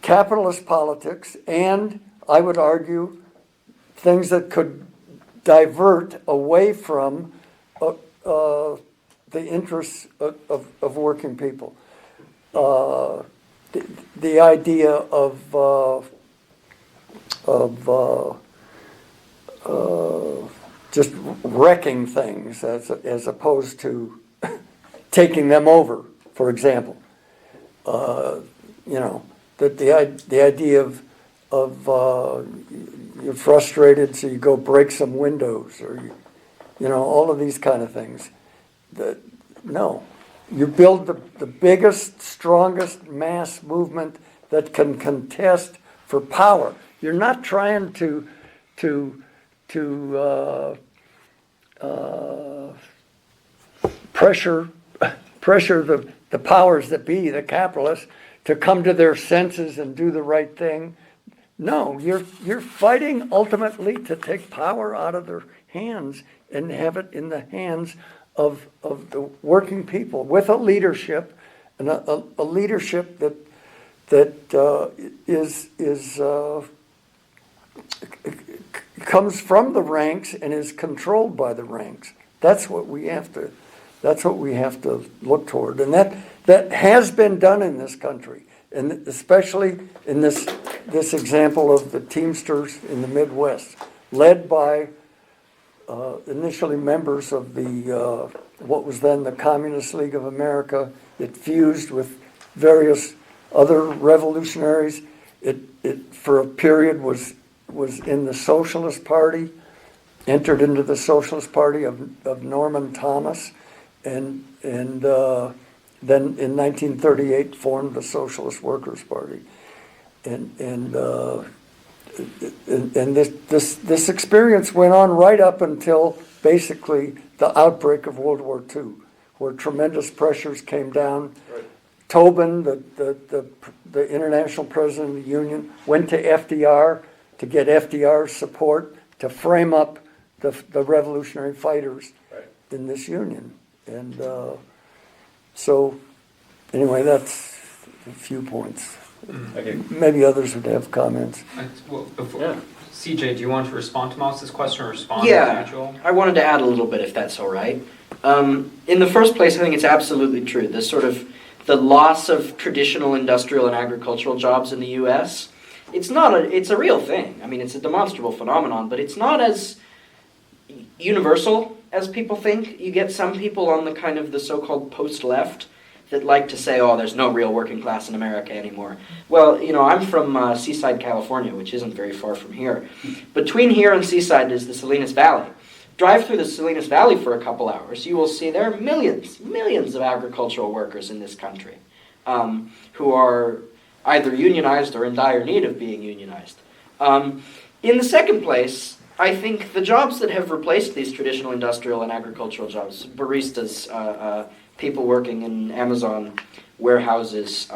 capitalist politics, and I would argue things that could divert away from the interests of working people. The idea of just wrecking things as opposed to taking them over, for example. That the idea of you're frustrated, so you go break some windows, or all of these kind of things. No, you build the biggest, strongest mass movement that can contest for power. You're not trying to pressure the powers that be, the capitalists, to come to their senses and do the right thing. No, you're fighting ultimately to take power out of their hands and have it in the hands of the working people with a leadership, and a leadership that comes from the ranks and is controlled by the ranks. That's what we have to look toward, and that has been done in this country, and especially in this example of the Teamsters in the Midwest, led by initially members of the what was then the Communist League of America. It fused with various other revolutionaries. It for a period was in the Socialist Party, entered into the Socialist Party of Norman Thomas, and then in 1938 formed the Socialist Workers' Party, and this experience went on right up until basically the outbreak of World War II, where tremendous pressures came down. Right. Tobin, the international president of the union, went to FDR to get FDR's support to frame up the revolutionary fighters in this union. And so, anyway, that's a few points. Okay. Maybe others would have comments. CJ, do you want to respond to Mouse's question or respond Yeah, to Joel? I wanted to add a little bit, if that's all right. In the first place, I think it's absolutely true. This sort of the loss of traditional industrial and agricultural jobs in the U.S. It's a real thing. I mean, it's a demonstrable phenomenon, but it's not as universal as people think. You get some people on the kind of the so-called post-left that like to say, oh, there's no real working class in America anymore. Well, I'm from Seaside, California, which isn't very far from here. Between here and Seaside is the Salinas Valley. Drive through the Salinas Valley for a couple hours, you will see there are millions of agricultural workers in this country who are either unionized or in dire need of being unionized. In the second place, I think the jobs that have replaced these traditional industrial and agricultural jobs, baristas, people working in Amazon warehouses,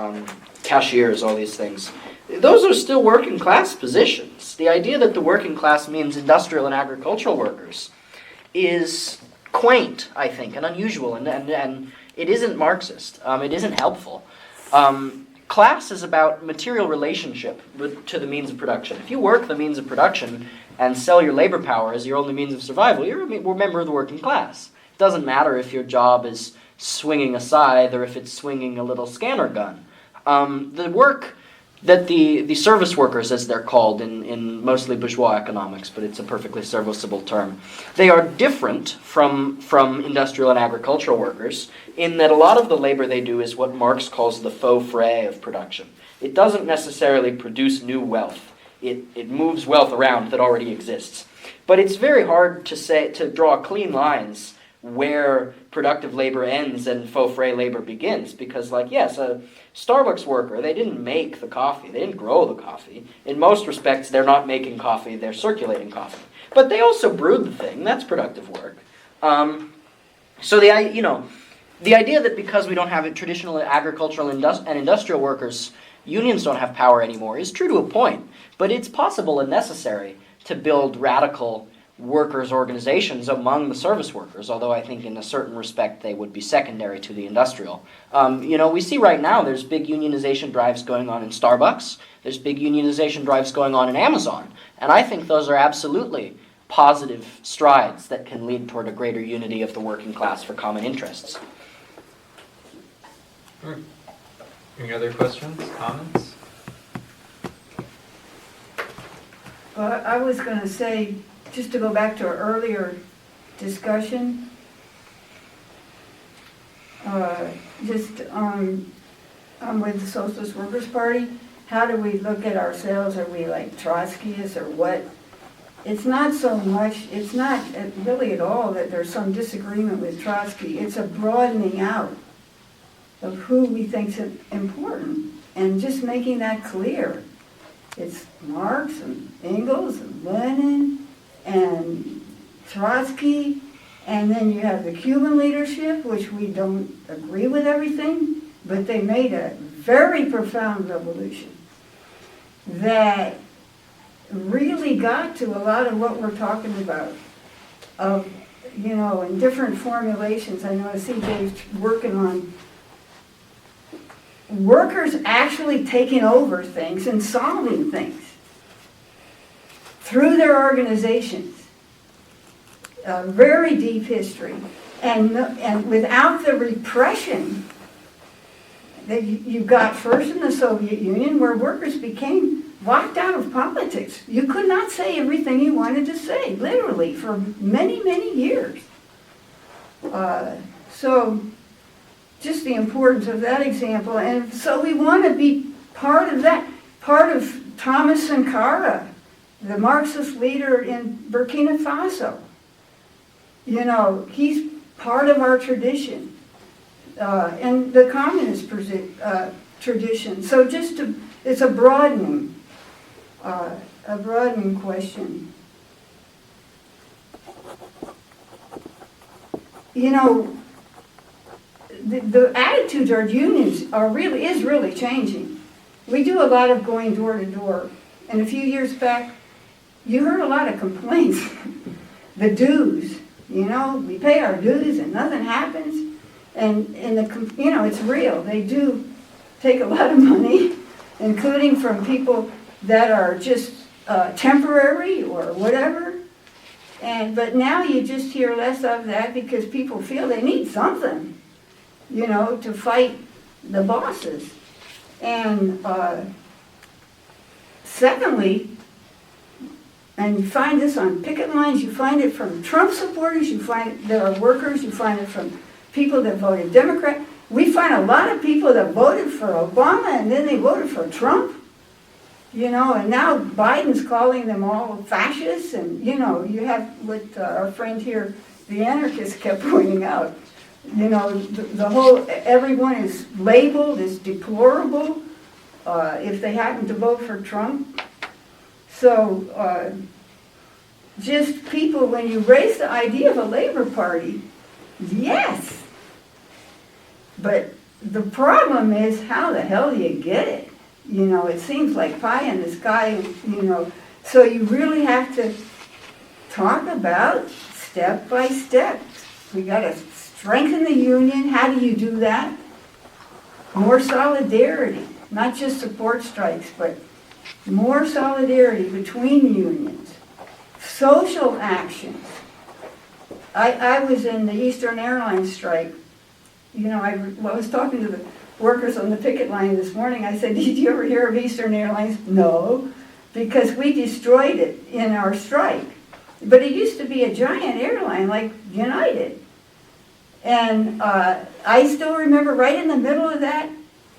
cashiers, all these things, those are still working class positions. The idea that the working class means industrial and agricultural workers is quaint, I think, and unusual, and it isn't Marxist. It isn't helpful. Class is about material relationship to the means of production. If you work the means of production and sell your labor power as your only means of survival, you're a member of the working class. It doesn't matter if your job is swinging a scythe or if it's swinging a little scanner gun. The work that the service workers, as they're called in mostly bourgeois economics, but it's a perfectly serviceable term, they are different from industrial and agricultural workers in that a lot of the labor they do is what Marx calls the faux frais of production. It doesn't necessarily produce new wealth. It moves wealth around that already exists. But it's very hard to draw clean lines where productive labor ends and faux frais labor begins. Because, like, yes, a Starbucks worker, they didn't make the coffee, they didn't grow the coffee. In most respects, they're not making coffee, they're circulating coffee. But they also brewed the thing, that's productive work. So the idea that because we don't have traditional agricultural and industrial workers, unions don't have power anymore is true to a point. But it's possible and necessary to build radical workers' organizations among the service workers, although I think in a certain respect they would be secondary to the industrial. We see right now there's big unionization drives going on in Starbucks, there's big unionization drives going on in Amazon, and I think those are absolutely positive strides that can lead toward a greater unity of the working class for common interests. Any other questions, comments? Well, I was going to say, just to go back to our earlier discussion, with the Socialist Workers' Party, how do we look at ourselves? Are we like Trotskyists or what? It's not so much, it's not really at all that there's some disagreement with Trotsky. It's a broadening out of who we think's important and just making that clear. It's Marx and Engels and Lenin and Trotsky, and then you have the Cuban leadership, which we don't agree with everything, but they made a very profound revolution that really got to a lot of what we're talking about, in different formulations. I know CJ's working on workers actually taking over things and solving things through their organizations. A very deep history. And without the repression that you got first in the Soviet Union, where workers became locked out of politics. You could not say everything you wanted to say, literally, for many, many years. So just the importance of that example. And so we want to be part of that, part of Thomas Sankara, the Marxist leader in Burkina Faso. He's part of our tradition, and the communist tradition. So it's a broadening question. The attitudes our unions is really changing. We do a lot of going door to door, and a few years back, you heard a lot of complaints. The dues, we pay our dues and nothing happens, and it's real. They do take a lot of money, including from people that are just temporary or whatever. But now you just hear less of that because people feel they need something, to fight the bosses. And secondly, and you find this on picket lines, you find it from Trump supporters, you find it, there are workers, you find it from people that voted Democrat. We find a lot of people that voted for Obama and then they voted for Trump. And now Biden's calling them all fascists, and you have what our friend here, the anarchist, kept pointing out. Everyone is labeled as deplorable if they happen to vote for Trump. So just people, when you raise the idea of a Labor Party, yes. But the problem is, how the hell do you get it? It seems like pie in the sky, So you really have to talk about step by step. We got to strengthen the union. How do you do that? More solidarity, not just support strikes, but more solidarity between unions. Social actions. I was in the Eastern Airlines strike. I was talking to the workers on the picket line this morning. I said, did you ever hear of Eastern Airlines? No, because we destroyed it in our strike. But it used to be a giant airline like United. And I still remember right in the middle of that,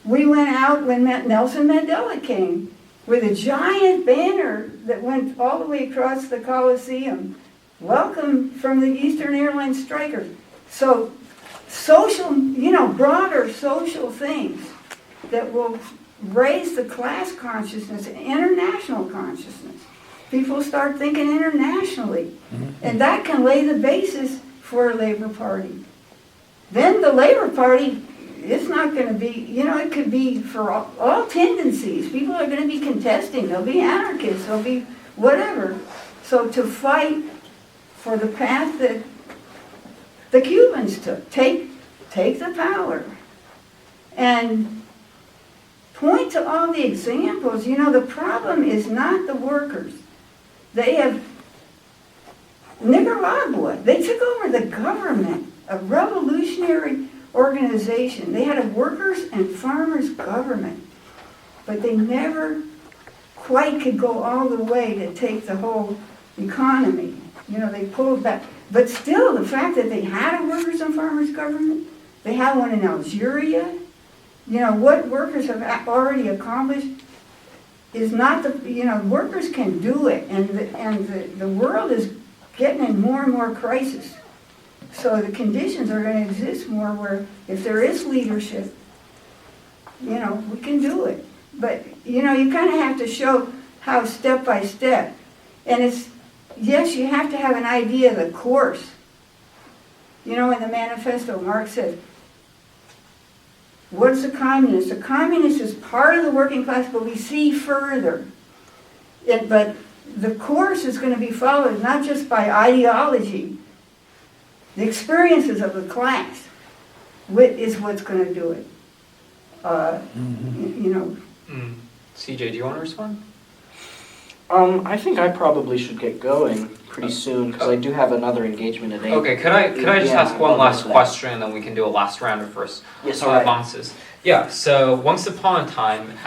we went out when Nelson Mandela came with a giant banner that went all the way across the Coliseum. Welcome from the Eastern Airlines strikers. So social, broader social things that will raise the class consciousness and international consciousness. People start thinking internationally, and that can lay the basis for a Labor Party. Then the Labor Party, it's not going to be, it could be for all tendencies. People are going to be contesting. There'll be anarchists. There'll be whatever. So to fight for the path that the Cubans took, take the power, and point to all the examples. The problem is not the workers. They have Nicaragua. They took over the government, a revolutionary organization. They had a workers and farmers government, but they never quite could go all the way to take the whole economy. They pulled back. But still, the fact that they had a workers and farmers government, they had one in Algeria. What workers have already accomplished is not workers can do it, and the world is getting in more and more crisis. So the conditions are going to exist more where if there is leadership, we can do it. But, you kind of have to show how step by step. And yes, you have to have an idea of the course. In the manifesto, Marx said, what's a communist? A communist is part of the working class, but we see further. But the course is going to be followed not just by ideology. The experiences of the class is what's going to do it. CJ, do you want to respond? I think I probably should get going pretty soon because I do have another engagement at 8. Okay, could I just Yeah, ask one I'll last do that. question, and then we can do a last round of first Yes, right. responses. Yeah, so once upon a time,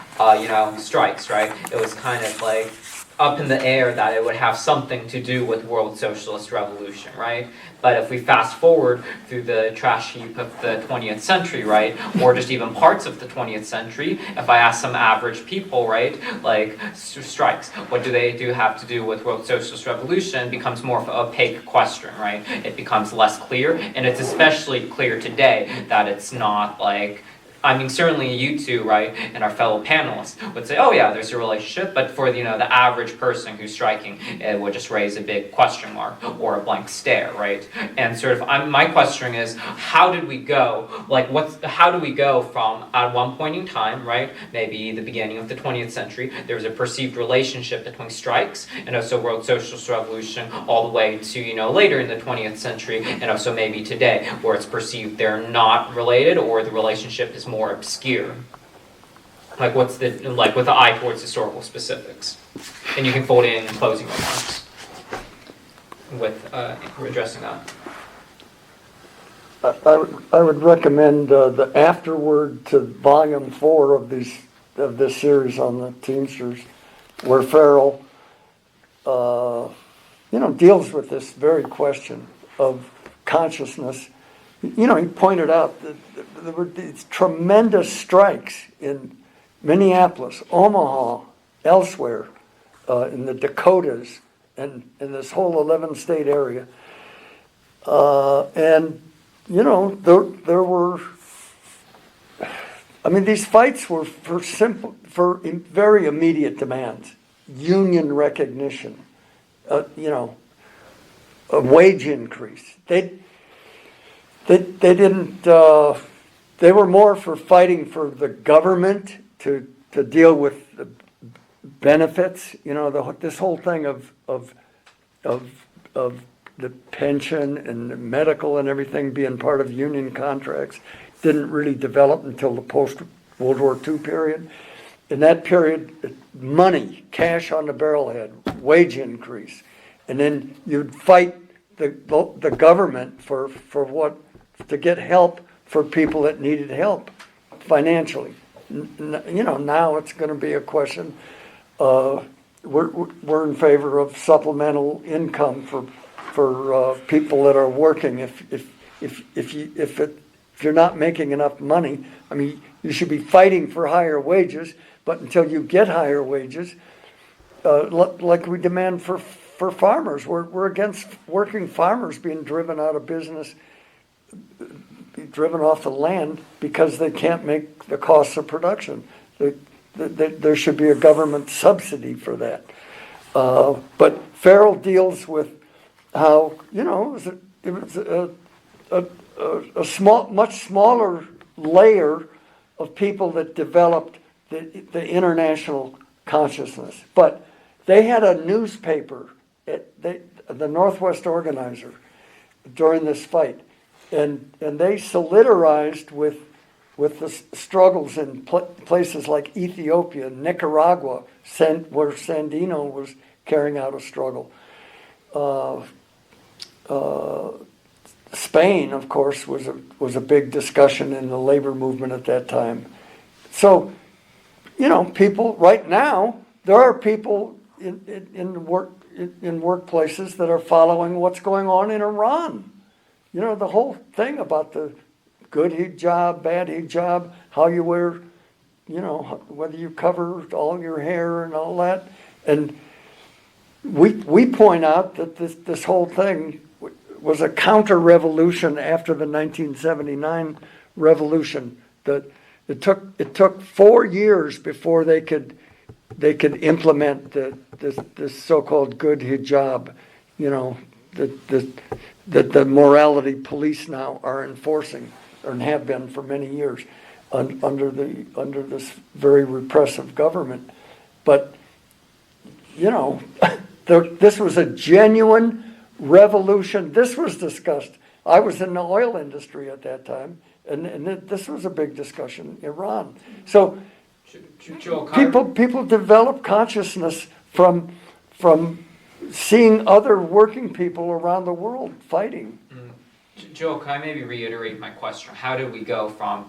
strikes, right? It was kind of like up in the air that it would have something to do with world socialist revolution, right? But if we fast forward through the trash heap of the 20th century, right, or just even parts of the 20th century, if I ask some average people, right, like strikes, what do they have to do with world socialist revolution, becomes more of an opaque question, right? It becomes less clear, and it's especially clear today that it's not like, certainly you two, right, and our fellow panelists would say, oh yeah, there's a relationship, but for, the average person who's striking, it would just raise a big question mark or a blank stare, right? And sort of, my question is, how did we go, how do we go from, at one point in time, right, maybe the beginning of the 20th century, there was a perceived relationship between strikes and also world socialist revolution, all the way to, later in the 20th century, and also maybe today, where it's perceived they're not related, or the relationship is more obscure. With the eye towards historical specifics. And you can fold in closing remarks with addressing that. I would recommend the afterword to volume 4 of this series on the Teamsters, where Farrell, deals with this very question of consciousness. He pointed out that there were these tremendous strikes in Minneapolis, Omaha, elsewhere, in the Dakotas, and in this whole 11-state area. There were, these fights were for very immediate demands. Union recognition, a wage increase. They didn't, they were more for fighting for the government to deal with the benefits, this whole thing of the pension and the medical and everything being part of union contracts didn't really develop until the post-World War II period. In that period, money, cash on the barrelhead, wage increase, and then you'd fight the government for what, to get help for people that needed help financially. Now it's going to be a question. We're in favor of supplemental income for people that are working. If you're not making enough money, you should be fighting for higher wages. But until you get higher wages, like we demand for farmers, we're against working farmers being driven out of business be driven off the land because they can't make the costs of production. There should be a government subsidy for that. But Farrell deals with how, you know, it was a much smaller layer of people that developed the international consciousness. But they had a newspaper, the Northwest Organizer, during this fight, and they solidarized with the struggles in places like Ethiopia, Nicaragua, where Sandino was carrying out a struggle. Spain, of course, was a big discussion in the labor movement at that time. So, you know, people right now, there are people in workplaces that are following what's going on in Iran. You know, the whole thing about the good hijab, bad hijab, how you wear, you know, whether you cover all your hair and all that. And we point out that this whole thing was a counter-revolution after the 1979 revolution. That it took 4 years before they could implement this so-called good hijab, you know, that the morality police now are enforcing, and have been for many years, under this very repressive government. But you know, this was a genuine revolution. This was discussed. I was in the oil industry at that time, and this was a big discussion in Iran. So people develop consciousness from seeing other working people around the world fighting. Joel, can I maybe reiterate my question? How do we go from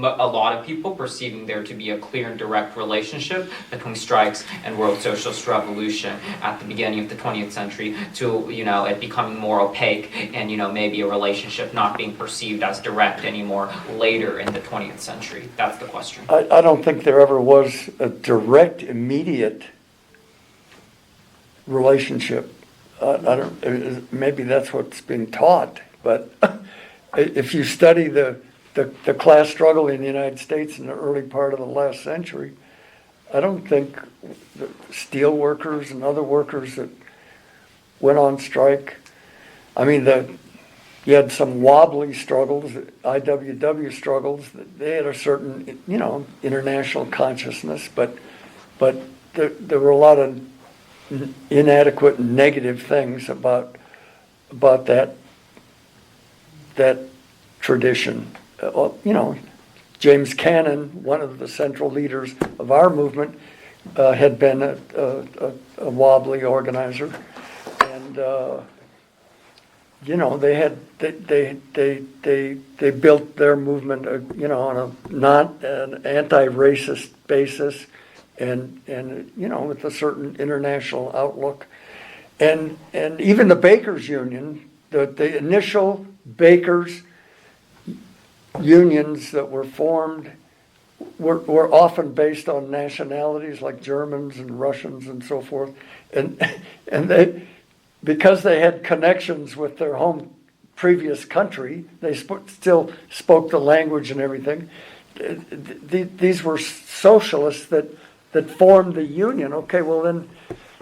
a lot of people perceiving there to be a clear and direct relationship between strikes and World Socialist Revolution at the beginning of the 20th century to, you know, it becoming more opaque and, you know, maybe a relationship not being perceived as direct anymore later in the 20th century? That's the question. I don't think there ever was a direct, immediate relationship. Maybe that's what's being taught. But if you study the class struggle in the United States in the early part of the last century, I don't think the steel workers and other workers that went on strike, I mean, you had some wobbly struggles, IWW struggles, they had a certain, you know, international consciousness, but there were a lot of inadequate and negative things about that tradition. You know, James Cannon, one of the central leaders of our movement, had been a wobbly organizer, and you know, they built their movement, you know, on a not an anti-racist basis, and you know, with a certain international outlook, and even the Bakers Union, the initial Bakers unions that were formed were often based on nationalities like Germans and Russians and so forth, and they, because they had connections with their home previous country, they still spoke the language and everything. These were socialists that formed the union. Okay, well then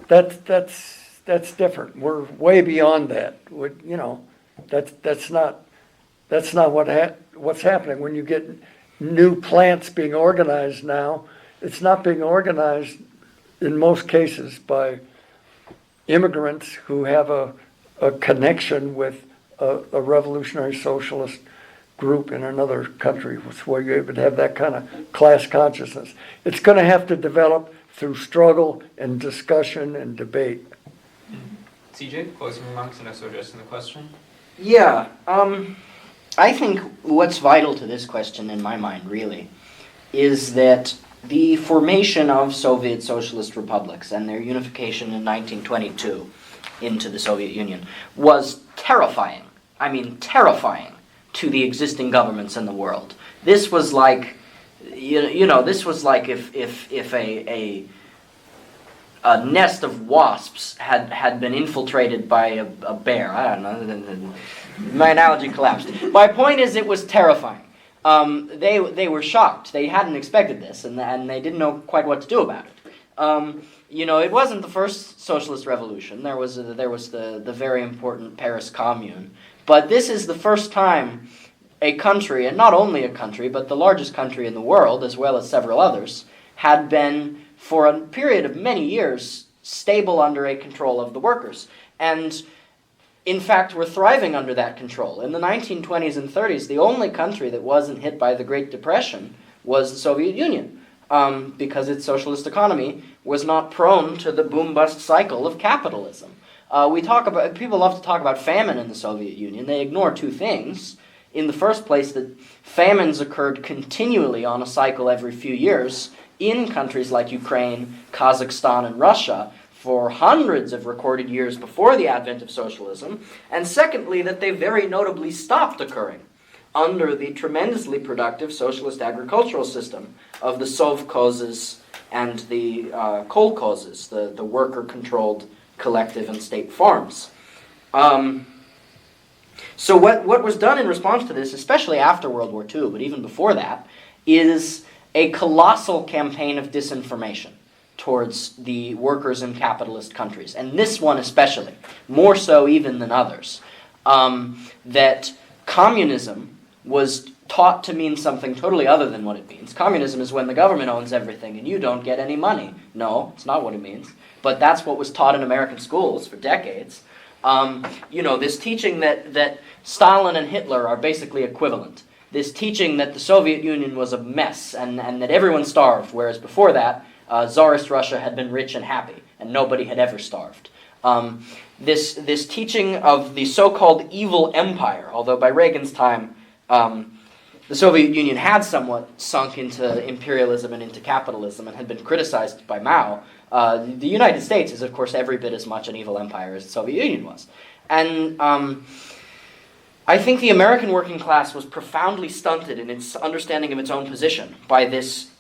that's different. We're way beyond that. You know, that's not what's happening. When you get new plants being organized now, it's not being organized in most cases by immigrants who have a connection with a revolutionary socialist group in another country, where you would have that kind of class consciousness. It's going to have to develop through struggle and discussion and debate. CJ, closing remarks and also addressing the question? Yeah, I think what's vital to this question in my mind, really, is that the formation of Soviet socialist republics and their unification in 1922 into the Soviet Union was terrifying. I mean, terrifying to the existing governments in the world. This was like, you know, this was like if nest of wasps had been infiltrated by a bear. I don't know. My analogy collapsed. My point is, it was terrifying. They were shocked. They hadn't expected this, and they didn't know quite what to do about it. It wasn't the first socialist revolution. There was the very important Paris Commune, but this is the first time a country, and not only a country, but the largest country in the world, as well as several others, had been, for a period of many years, stable under a control of the workers. And, in fact, were thriving under that control. In the 1920s and 30s, the only country that wasn't hit by the Great Depression was the Soviet Union, because its socialist economy was not prone to the boom-bust cycle of capitalism. People love to talk about famine in the Soviet Union. They ignore two things. In the first place, that famines occurred continually on a cycle every few years in countries like Ukraine, Kazakhstan, and Russia for hundreds of recorded years before the advent of socialism. And secondly, that they very notably stopped occurring under the tremendously productive socialist agricultural system of the sovkhozes and the kolkhozes, the worker-controlled collective and state farms. So what was done in response to this, especially after World War II, but even before that, is a colossal campaign of disinformation towards the workers in capitalist countries. And this one especially, more so even than others, that communism was taught to mean something totally other than what it means. Communism is when the government owns everything and you don't get any money. No, it's not what it means. But that's what was taught in American schools for decades. This teaching that Stalin and Hitler are basically equivalent. This teaching that the Soviet Union was a mess and that everyone starved, whereas before that, Tsarist Russia had been rich and happy, and nobody had ever starved. This teaching of the so-called evil empire, although by Reagan's time, the Soviet Union had somewhat sunk into imperialism and into capitalism and had been criticized by Mao. The United States is, of course, every bit as much an evil empire as the Soviet Union was. And I think the American working class was profoundly stunted in its understanding of its own position by this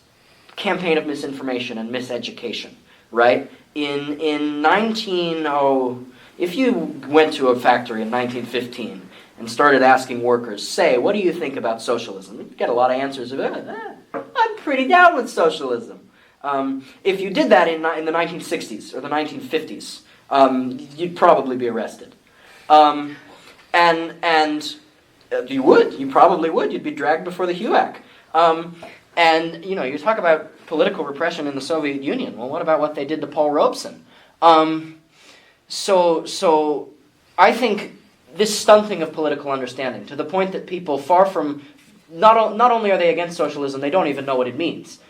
campaign of misinformation and miseducation, right? If you went to a factory in 1915 and started asking workers, say, what do you think about socialism? You'd get a lot of answers of, I'm pretty down with socialism. If you did that in the 1960s or the 1950s, you'd probably be arrested. You probably would. You'd be dragged before the HUAC. You talk about political repression in the Soviet Union. Well, what about what they did to Paul Robeson? So I think this stunting of political understanding, to the point that people far from, not only are they against socialism, they don't even know what it means,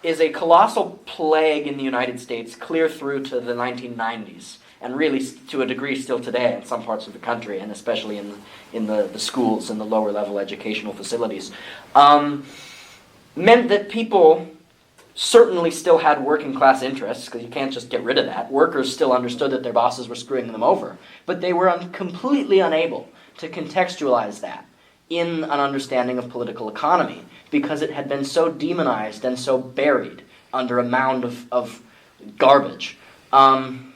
is a colossal plague in the United States clear through to the 1990s. And really, to a degree, still today in some parts of the country, and especially in the schools and the lower level educational facilities, meant that people certainly still had working class interests, because you can't just get rid of that. Workers still understood that their bosses were screwing them over, but they were completely unable to contextualize that in an understanding of political economy, because it had been so demonized and so buried under a mound of garbage. And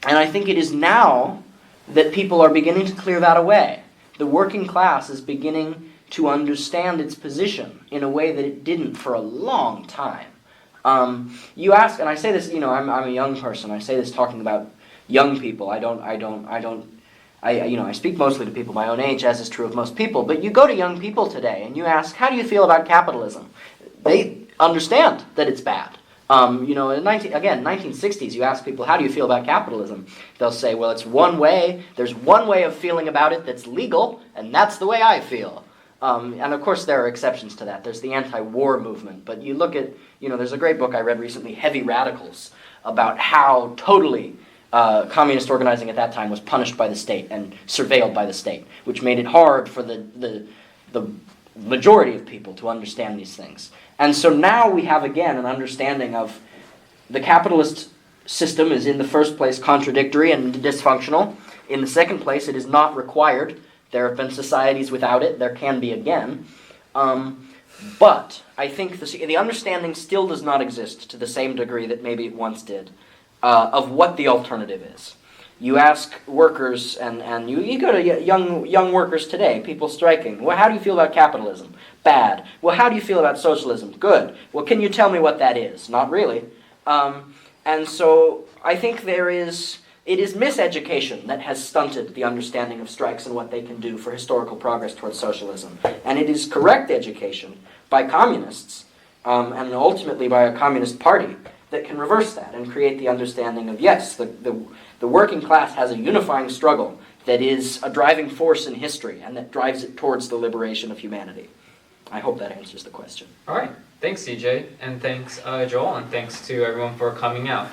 I think it is now that people are beginning to clear that away. The working class is beginning to understand its position in a way that it didn't for a long time. You ask, and I say this, I'm a young person. I say this talking about young people. I speak mostly to people my own age, as is true of most people. But you go to young people today and you ask, how do you feel about capitalism? They understand that it's bad. In 1960s, you ask people, how do you feel about capitalism? They'll say, well, it's one way. There's one way of feeling about it that's legal, and that's the way I feel. And of course, there are exceptions to that. There's the anti-war movement. But you look at, there's a great book I read recently, Heavy Radicals, about how totally communist organizing at that time was punished by the state and surveilled by the state, which made it hard for the majority of people to understand these things. And so now we have, again, an understanding of the capitalist system is, in the first place, contradictory and dysfunctional. In the second place, it is not required. There have been societies without it. There can be again. But I think the understanding still does not exist to the same degree that maybe it once did of what the alternative is. You ask workers, and you go to young workers today, people striking. Well, how do you feel about capitalism? Bad. Well, how do you feel about socialism? Good. Well, can you tell me what that is? Not really. And so I think it is miseducation that has stunted the understanding of strikes and what they can do for historical progress towards socialism. And it is correct education by communists, and ultimately by a communist party, that can reverse that and create the understanding of, yes, the working class has a unifying struggle that is a driving force in history and that drives it towards the liberation of humanity. I hope that answers the question. All right. Thanks, CJ, and thanks, Joel, and thanks to everyone for coming out.